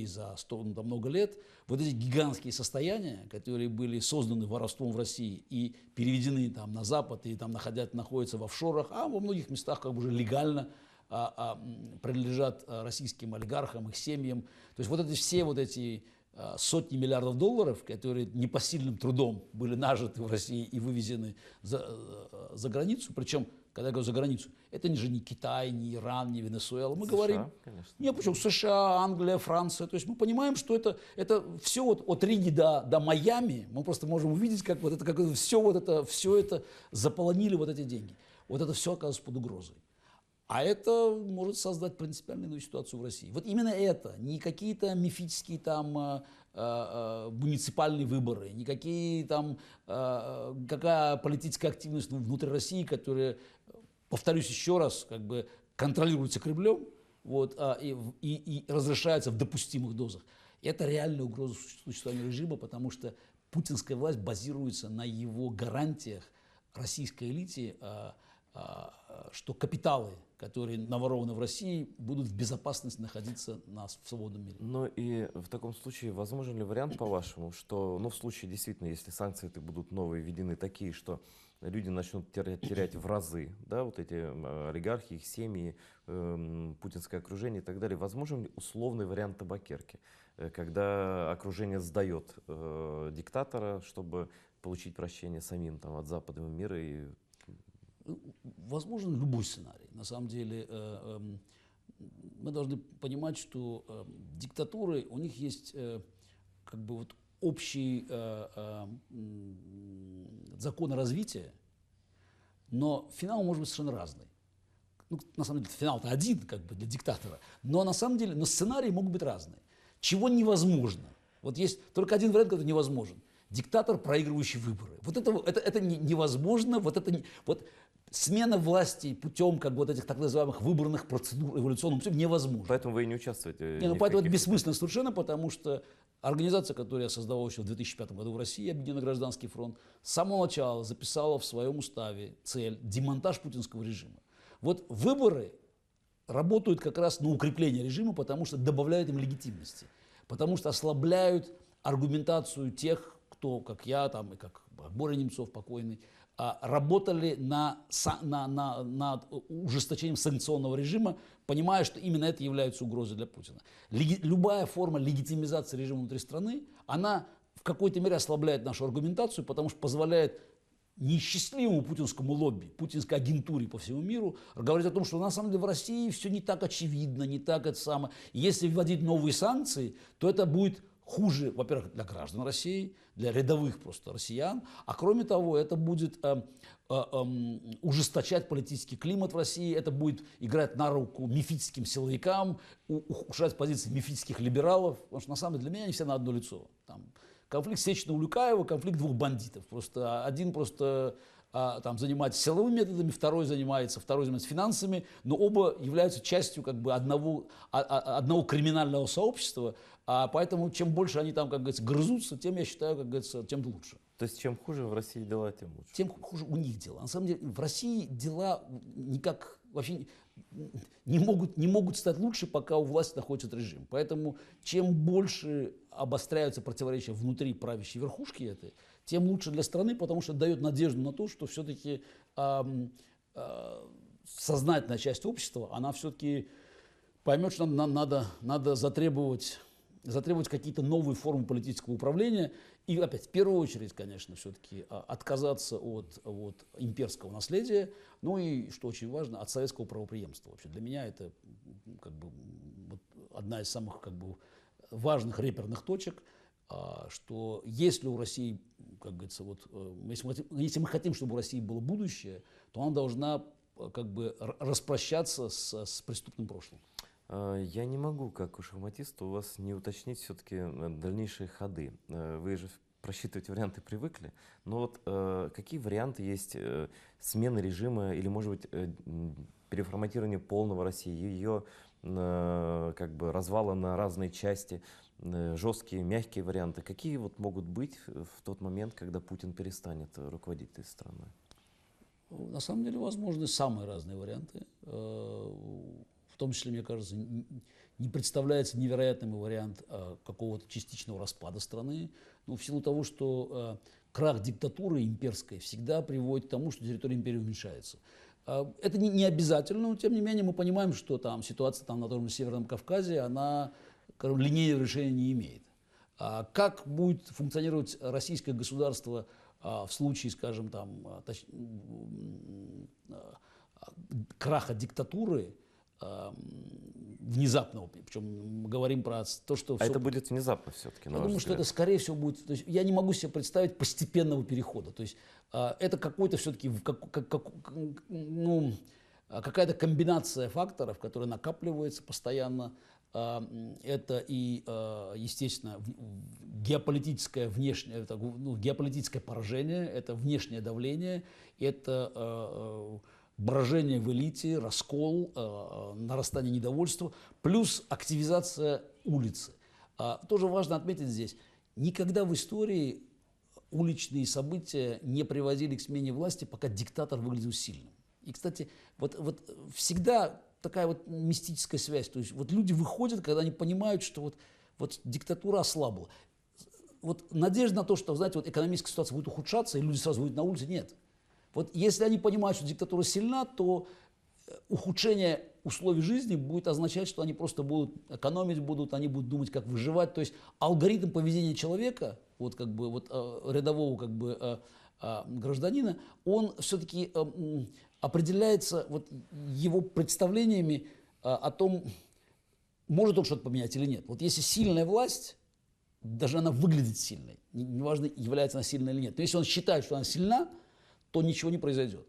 за много лет вот эти гигантские состояния, которые были созданы воровством в России и переведены там на Запад и там находятся в офшорах, а во многих местах как бы уже легально принадлежат российским олигархам, их семьям. То есть вот эти сотни миллиардов долларов, которые непосильным трудом были нажиты в России и вывезены за границу, причем, когда я говорю за границу, это же не Китай, не Иран, не Венесуэла. Мы говорим, причем США, Англия, Франция. То есть мы понимаем, что это все от Риги до Майами. Мы просто можем увидеть, как все это заполонили вот эти деньги. Вот это все оказывается под угрозой. А это может создать принципиально иную ситуацию в России. Вот именно это, не какие-то мифические там муниципальные выборы, не какие там, какая политическая активность внутри России, которая, повторюсь еще раз, как бы контролируется Кремлем, вот, и разрешается в допустимых дозах. Это реальная угроза существованию режима, потому что путинская власть базируется на его гарантиях российской элите, что капиталы, которые наворованы в России, будут в безопасности находиться в свободном мире. Ну и в таком случае возможен ли вариант, по-вашему, что, ну, в случае действительно, если санкции будут новые введены такие, что люди начнут терять в разы, да, вот эти олигархи, их семьи, путинское окружение и так далее, возможен ли условный вариант табакерки, когда окружение сдает диктатора, чтобы получить прощение самим там, от западного мира? И... Возможен любой сценарий. На самом деле мы должны понимать, что диктатуры, у них есть как бы вот общие законы развития, но финал может быть совершенно разный. Ну, на самом деле финал-то один как бы для диктатора, но на самом деле сценарии могут быть разные. Чего невозможно? Вот есть только один вариант, который невозможен. Диктатор, проигрывающий выборы. Вот это невозможно. Вот смена власти путем как бы, вот этих так называемых выборных процедур эволюционным путем невозможно. Поэтому вы и не участвуете? Поэтому это бессмысленно совершенно, потому что организация, которую я создавал еще в 2005 году в России, Объединенный гражданский фронт, с самого начала записала в своем уставе цель демонтаж путинского режима. Вот выборы работают как раз на укрепление режима, потому что добавляют им легитимности, потому что ослабляют аргументацию тех, кто, как я, там, и как Боря Немцов покойный, работали над ужесточением санкционного режима, понимая, что именно это является угрозой для Путина. Любая форма легитимизации режима внутри страны, она в какой-то мере ослабляет нашу аргументацию, потому что позволяет неисчислимому путинскому лобби, путинской агентуре по всему миру говорить о том, что на самом деле в России все не так очевидно, не так это самое. Если вводить новые санкции, то это будет хуже, во-первых, для граждан России, для рядовых просто россиян, а кроме того, это будет ужесточать политический климат в России, это будет играть на руку мифическим силовикам, ухудшать позиции мифических либералов, потому что на самом деле для меня они все на одно лицо. Там, конфликт Сечина-Улюкаева, конфликт двух бандитов. Просто один там занимается силовыми методами, второй занимается финансами, но оба являются частью как бы одного криминального сообщества, поэтому чем больше они там, как говорится, грызутся, тем, я считаю, как говорится, тем лучше. То есть чем хуже в России дела, тем лучше? Тем хуже у них дела. На самом деле в России дела никак вообще не могут стать лучше, пока у власти находится этот режим. Поэтому чем больше обостряются противоречия внутри правящей верхушки этой, тем лучше для страны, потому что дает надежду на то, что все-таки сознательная часть общества, она все-таки поймет, что нам надо затребовать какие-то новые формы политического управления. И опять, в первую очередь, конечно, все-таки отказаться от имперского наследия, ну и, что очень важно, от советского правопреемства. Вообще для меня это как бы, вот, одна из самых как бы, важных реперных точек, что если у России, как говорится, вот, если мы хотим, чтобы у России было будущее, то она должна как бы распрощаться с преступным прошлым. Я не могу, как у шахматиста, у вас не уточнить все-таки дальнейшие ходы. Вы же просчитывать варианты привыкли, но вот какие варианты есть смены режима или, может быть, переформатирования полного России, ее как бы развала на разные части, жесткие, мягкие варианты? Какие вот могут быть в тот момент, когда Путин перестанет руководить этой страной? На самом деле возможны самые разные варианты. В том числе, мне кажется, не представляется невероятным вариант какого-то частичного распада страны. Но в силу того, что крах диктатуры имперской всегда приводит к тому, что территория империи уменьшается. Это не обязательно, но тем не менее мы понимаем, что там ситуация там, на том же Северном Кавказе, она линейного решения не имеет. Как будет функционировать российское государство в случае, скажем, там, краха диктатуры, внезапного, причем мы говорим про то, что... это будет внезапно все-таки, я думаю, что это скорее всего будет... То есть я не могу себе представить постепенного перехода. То есть это какой-то все-таки... какая-то комбинация факторов, которая накапливается постоянно. Это и, естественно, геополитическое внешнее, геополитическое поражение, это внешнее давление, это брожение в элите, раскол, нарастание недовольства, плюс активизация улицы. Тоже важно отметить здесь, никогда в истории уличные события не приводили к смене власти, пока диктатор выглядел сильным. И, кстати, вот всегда такая вот мистическая связь. То есть вот люди выходят, когда они понимают, что вот диктатура ослабла. Вот надежда на то, что, знаете, вот экономическая ситуация будет ухудшаться, и люди сразу выйдут на улицу, нет. Вот если они понимают, что диктатура сильна, то ухудшение условий жизни будет означать, что они просто будут экономить, они будут думать, как выживать. То есть алгоритм поведения человека, вот как бы вот рядового как бы гражданина, он все-таки определяется вот его представлениями о том, может он что-то поменять или нет. Вот если сильная власть, даже она выглядит сильной, неважно, является она сильной или нет. Но если он считает, что она сильна, то ничего не произойдет.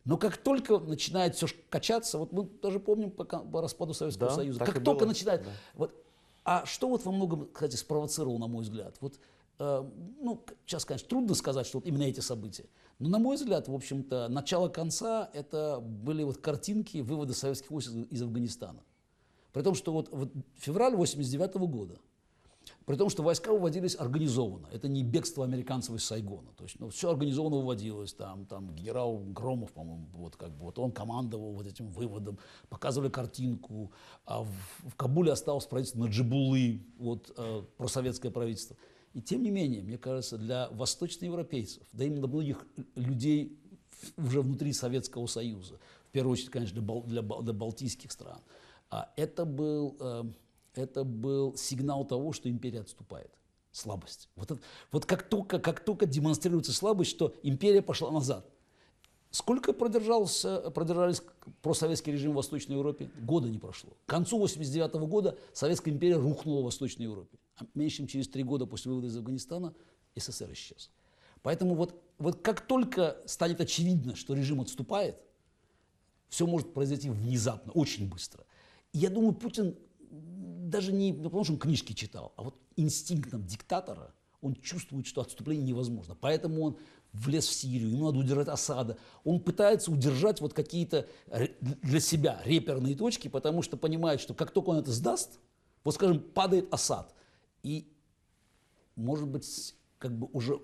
Но как только начинает все качаться, вот мы даже помним по распаду Советского Союза, как только начинает... Да. Вот, а что вот во многом, кстати, спровоцировало, на мой взгляд? Вот, ну, сейчас, конечно, трудно сказать, что вот именно эти события. Но, на мой взгляд, в общем-то, начало конца это были вот картинки вывода советских войск из Афганистана. При том, что вот февраль 1989 года, при том, что войска выводились организованно. Это не бегство американцев из Сайгона. То есть, все организованно выводилось. Там генерал Громов, по-моему, вот он командовал вот этим выводом. Показывали картинку. А в Кабуле осталось правительство Наджибуллы, просоветское правительство. И тем не менее, мне кажется, для восточноевропейцев, да и для многих людей уже внутри Советского Союза, в первую очередь, конечно, для балтийских стран, это был сигнал того, что империя отступает. Слабость. Вот как только демонстрируется слабость, что империя пошла назад. Сколько продержались просоветский режим в Восточной Европе? Года не прошло. К концу 1989 года Советская империя рухнула в Восточной Европе. А меньше чем через 3 года после вывода из Афганистана СССР исчез. Поэтому вот как только станет очевидно, что режим отступает, все может произойти внезапно, очень быстро. И я думаю, Путин даже не потому, что он книжки читал, а вот инстинктом диктатора он чувствует, что отступление невозможно. Поэтому он влез в Сирию, ему надо удержать Асада. Он пытается удержать вот какие-то для себя реперные точки, потому что понимает, что как только он это сдаст, вот, скажем, падает Асад. И, может быть, как бы уже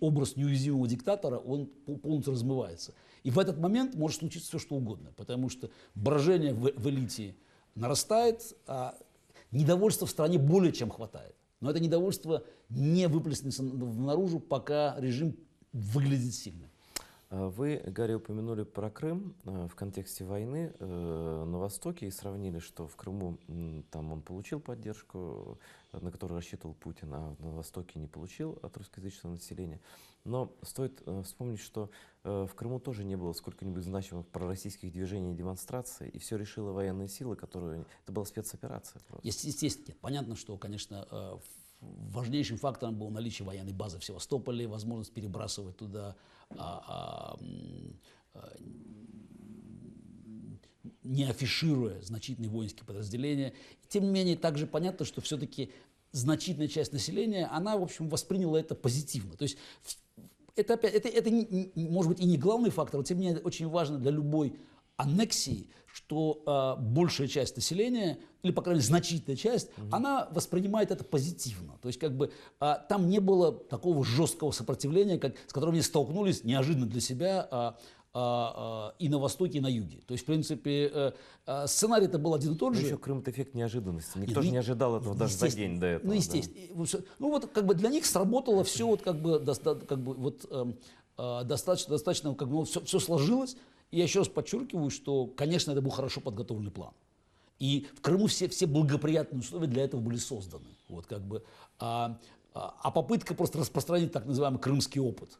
образ неуязвимого диктатора, он полностью размывается. И в этот момент может случиться все, что угодно, потому что брожение в элите нарастает, а недовольства в стране более чем хватает. Но это недовольство не выплеснется наружу, пока режим выглядит сильным. Вы, Гарри, упомянули про Крым в контексте войны на Востоке и сравнили, что в Крыму там он получил поддержку, на которую рассчитывал Путин, а на Востоке не получил от русскоязычного населения. Но стоит вспомнить, что в Крыму тоже не было сколько-нибудь значимых пророссийских движений и демонстраций, и все решила военные силы, которые... Это была спецоперация. Естественно, понятно, что, конечно, важнейшим фактором было наличие военной базы в Севастополе, возможность перебрасывать туда не афишируя значительные воинские подразделения. Тем не менее, также понятно, что все-таки значительная часть населения, она, в общем, восприняла это позитивно. То есть это, опять, это может быть и не главный фактор, но тем не менее очень важно для любой аннексии, что большая часть населения, или, по крайней мере, значительная часть, она воспринимает это позитивно. То есть, как бы, там не было такого жесткого сопротивления, с которым они столкнулись неожиданно для себя и на Востоке, и на Юге. То есть, в принципе, сценарий-то был один и тот же. Еще Крым — это эффект неожиданности. Никто же не ожидал этого даже за день до этого. Ну, естественно. Да. Ну, вот, как бы для них сработало все, вот, как бы, достаточно, как бы, все сложилось. И я еще раз подчеркиваю, что, конечно, это был хорошо подготовленный план. И в Крыму все благоприятные условия для этого были созданы. Вот, как бы, попытка просто распространить так называемый крымский опыт.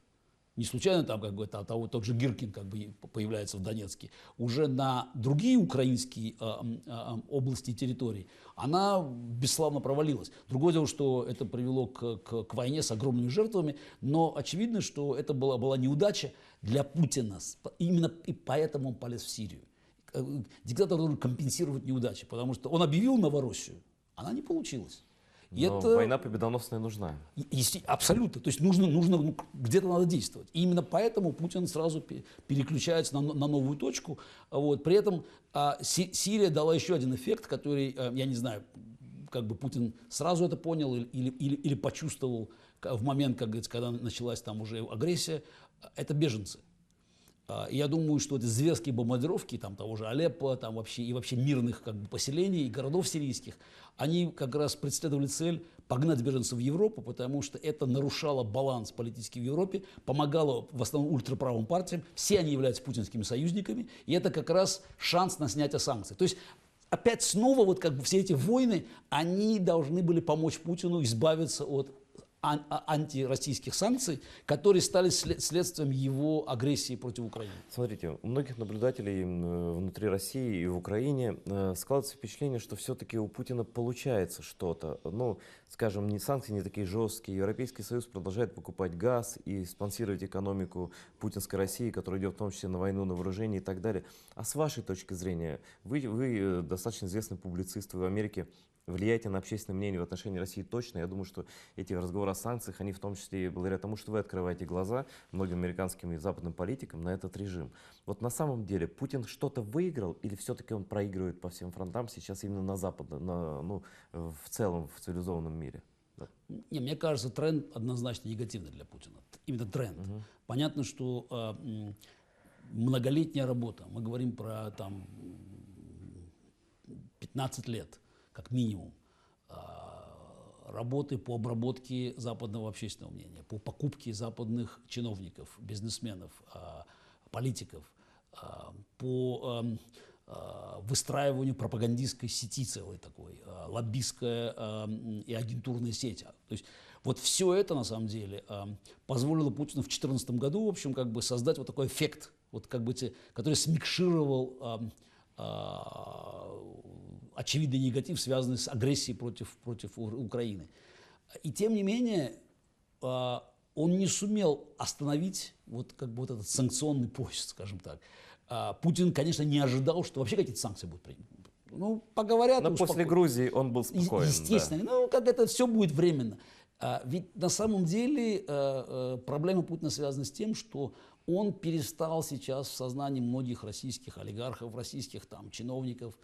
Не случайно там, как бы, тот же Гиркин как бы появляется в Донецке. Уже на другие украинские области и территории она бесславно провалилась. Другое дело, что это привело к войне с огромными жертвами, но очевидно, что это была неудача для Путина. Именно и поэтому он полез в Сирию. Диктатор должен компенсировать неудачи, потому что он объявил Новороссию, она не получилась. И Но это война победоносная нужна. абсолютно. То есть нужно ну, где-то надо действовать. И именно поэтому Путин сразу переключается на новую точку. Вот. При этом Сирия дала еще один эффект, который, я не знаю, как бы Путин сразу это понял или почувствовал в момент, как говорится, когда началась там уже агрессия. Это беженцы. Я думаю, что эти зверские бомбардировки там, того же Алеппо там, вообще мирных как бы, поселений и городов сирийских, они как раз преследовали цель погнать беженцев в Европу, потому что это нарушало баланс политический в Европе, помогало в основном ультраправым партиям, все они являются путинскими союзниками, и это как раз шанс на снятие санкций. То есть опять снова вот как бы все эти войны, они должны были помочь Путину избавиться от антироссийских санкций, которые стали следствием его агрессии против Украины. Смотрите, у многих наблюдателей внутри России и в Украине складывается впечатление, что все-таки у Путина получается что-то. Ну, скажем, санкции не такие жесткие. Европейский Союз продолжает покупать газ и спонсировать экономику путинской России, которая идет в том числе на войну, на вооружение и так далее. А с вашей точки зрения, вы достаточно известный публицист, вы в Америке влияете на общественное мнение в отношении России точно. Я думаю, что эти разговоры о санкциях, они в том числе и благодаря тому, что вы открываете глаза многим американским и западным политикам на этот режим. Вот на самом деле Путин что-то выиграл или все-таки он проигрывает по всем фронтам сейчас именно на Западе, в целом в цивилизованном мире? Да. Не, мне кажется, тренд однозначно негативный для Путина. Именно тренд. Понятно, что многолетняя работа, мы говорим про там, 15 лет, как минимум, работы по обработке западного общественного мнения, по покупке западных чиновников, бизнесменов, политиков, по выстраиванию пропагандистской сети целой такой, лоббистская и агентурная сеть. То есть вот все это на самом деле позволило Путину в 2014 году, в общем, как бы создать вот такой эффект, вот как бы, который смикшировал очевидный негатив, связанный с агрессией против Украины. И тем не менее, он не сумел остановить вот, как бы, вот этот санкционный поезд, скажем так. Путин, конечно, не ожидал, что вообще какие-то санкции будут приняты. Ну, поговорят. Но после Грузии он был спокоен. Естественно. Да. Ну, как это все будет временно. Ведь на самом деле проблема Путина связана с тем, что он перестал сейчас в сознании многих российских олигархов, российских там, чиновников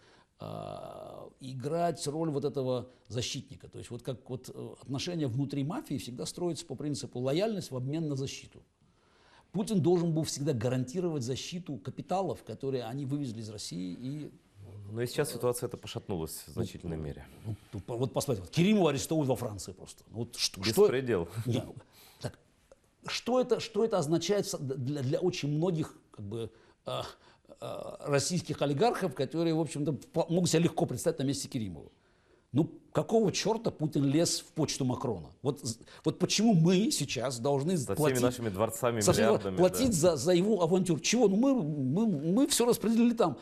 играть роль вот этого защитника. То есть вот как вот отношения внутри мафии всегда строятся по принципу лояльность в обмен на защиту. Путин должен был всегда гарантировать защиту капиталов, которые они вывезли из России. И но и сейчас ситуация эта пошатнулась в значительной мере. Вот посмотрите, вот Керимова арестовывают во Франции просто. Вот беспредел. Что это означает для очень многих как бы, российских олигархов, которые, в общем-то, могут себе легко представить на месте Керимова? Ну, какого черта Путин лез в почту Макрона? Вот почему мы сейчас должны платить, всеми нашими дворцами, миллиардами, платить за его авантюр? Чего? Ну, мы все распределили там.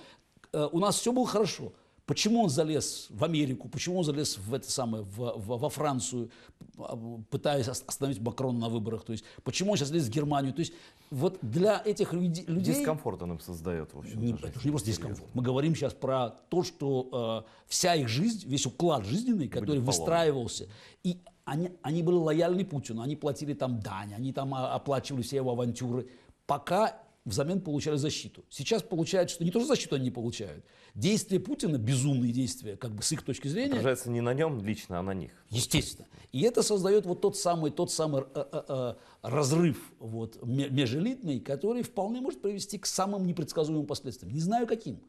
У нас все было хорошо. Почему он залез в Америку, почему он залез во Францию, пытаясь остановить Макрона на выборах? То есть, почему он сейчас лез в Германию? То есть, вот для этих людей... Дискомфорт он им создает, в общем. Это не просто дискомфорт. Мы говорим сейчас про то, что вся их жизнь, весь уклад жизненный, который выстраивался, и они были лояльны Путину, они платили там дань, они там оплачивали все его авантюры, пока взамен получали защиту. Сейчас получается, что не то, что защиту они не получают. Действия Путина, безумные действия, как бы с их точки зрения... Отражается не на нем лично, а на них. Естественно. И это создает вот тот самый разрыв вот, межэлитный, который вполне может привести к самым непредсказуемым последствиям. Не знаю каким.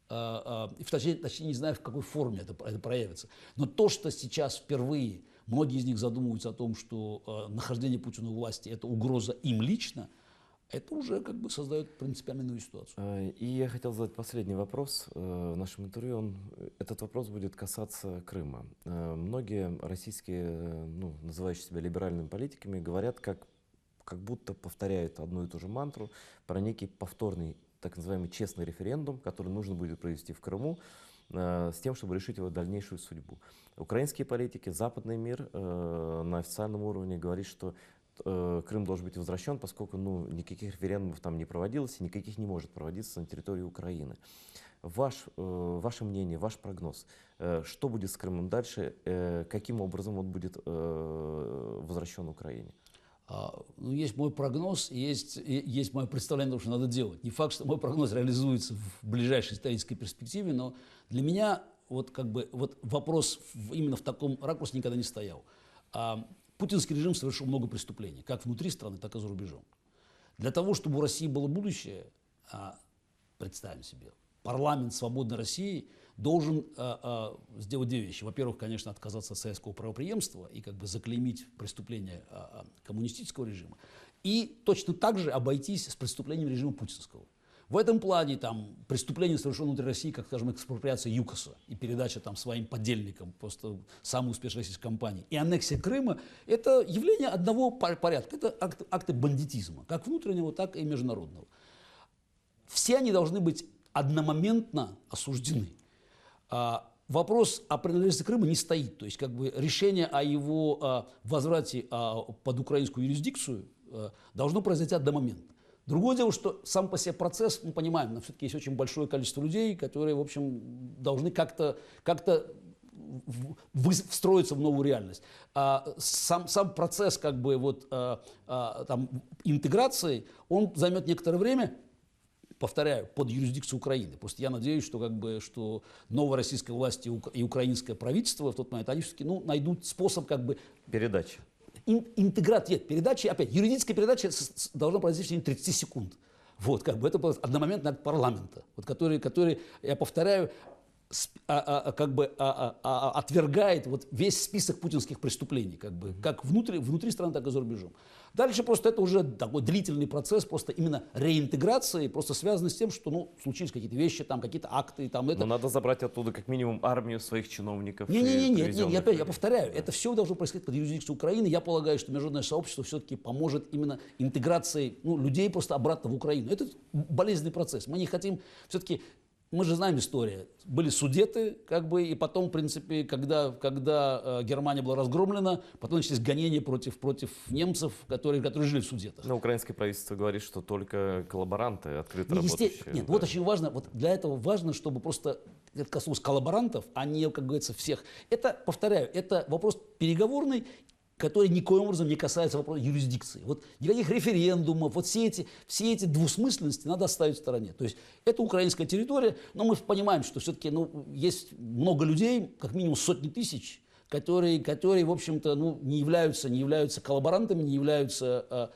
Точнее, не знаю, в какой форме это проявится. Но то, что сейчас впервые многие из них задумываются о том, что нахождение Путина у власти – это угроза им лично, это уже как бы создает принципиально иную ситуацию. И я хотел задать последний вопрос в нашем интервью. Этот вопрос будет касаться Крыма. Многие российские, называющие себя либеральными политиками, говорят, как будто повторяют одну и ту же мантру про некий повторный, так называемый честный референдум, который нужно будет провести в Крыму, с тем, чтобы решить его дальнейшую судьбу. Украинские политики, западный мир на официальном уровне говорит, что Крым должен быть возвращен, поскольку никаких референдумов там не проводилось и никаких не может проводиться на территории Украины. Ваше мнение, ваш прогноз. Что будет с Крымом дальше? Каким образом он будет возвращен Украине? Ну, есть мой прогноз, есть мое представление того, что надо делать. Не факт, что мой прогноз реализуется в ближайшей исторической перспективе, но для меня вот вопрос именно в таком ракурсе никогда не стоял. Путинский режим совершил много преступлений, как внутри страны, так и за рубежом. Для того, чтобы у России было будущее, представим себе, парламент свободной России должен сделать две вещи. Во-первых, конечно, отказаться от советского правопреемства и заклеймить преступления коммунистического режима. И точно так же обойтись с преступлением режима путинского. В этом плане преступления, совершенные внутри России, как, скажем, экспроприация ЮКОСа и передача своим подельникам, просто самой успешной российской компании, и аннексия Крыма, это явление одного порядка. Это акты бандитизма, как внутреннего, так и международного. Все они должны быть одномоментно осуждены. Вопрос о принадлежности Крыма не стоит. То есть решение о его возврате под украинскую юрисдикцию должно произойти одномоментно. Другое дело, что сам по себе процесс, мы понимаем, но все-таки есть очень большое количество людей, которые, в общем, должны как-то встроиться в новую реальность. Сам процесс интеграции, он займет некоторое время, повторяю, под юрисдикцию Украины. Просто я надеюсь, что новая российская власть и украинское правительство в тот момент, они все-таки найдут способ передачи. Передачи, опять, юридическая передача должна произойти в течение 30 секунд. Это был одномоментный акт парламента, который, я повторяю, отвергает весь список путинских преступлений, как внутри страны, так и за рубежом. Дальше просто это уже такой длительный процесс, просто именно реинтеграции, просто связанный с тем, что случились какие-то вещи, какие-то акты. Но надо забрать оттуда как минимум армию своих чиновников. Нет, я повторяю, это все должно происходить под юрисдикцией Украины. Я полагаю, что международное сообщество все-таки поможет именно интеграции людей просто обратно в Украину. Это болезненный процесс. Мы не хотим все-таки... Мы же знаем историю. Были Судеты, и потом, в принципе, когда Германия была разгромлена, потом начались гонения против немцев, которые жили в Судетах. Но украинское правительство говорит, что только коллаборанты открыто работающие. Нет, вот очень важно, для этого важно, чтобы просто это коснулось коллаборантов, а не, как говорится, всех. Это, повторяю, это вопрос переговорный, который никоим образом не касается вопроса юрисдикции. Никаких референдумов, все эти двусмысленности надо оставить в стороне. То есть это украинская территория, но мы понимаем, что все-таки есть много людей, как минимум сотни тысяч, которые в общем-то, не являются коллаборантами, не являются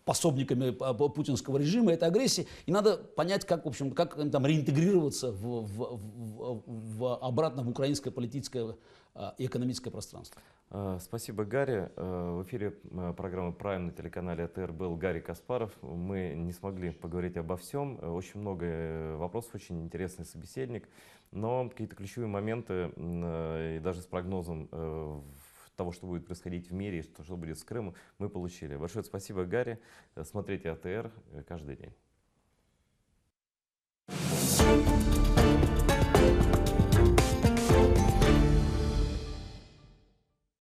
пособниками путинского режима, этой агрессии. И надо понять, как реинтегрироваться обратно в украинское политическое и экономическое пространство. Спасибо, Гарри. В эфире программы «Прайм» на телеканале АТР был Гарри Каспаров. Мы не смогли поговорить обо всем. Очень много вопросов, очень интересный собеседник. Но какие-то ключевые моменты, и даже с прогнозом того, что будет происходить в мире, что будет с Крымом, мы получили. Большое спасибо, Гарри. Смотрите АТР каждый день.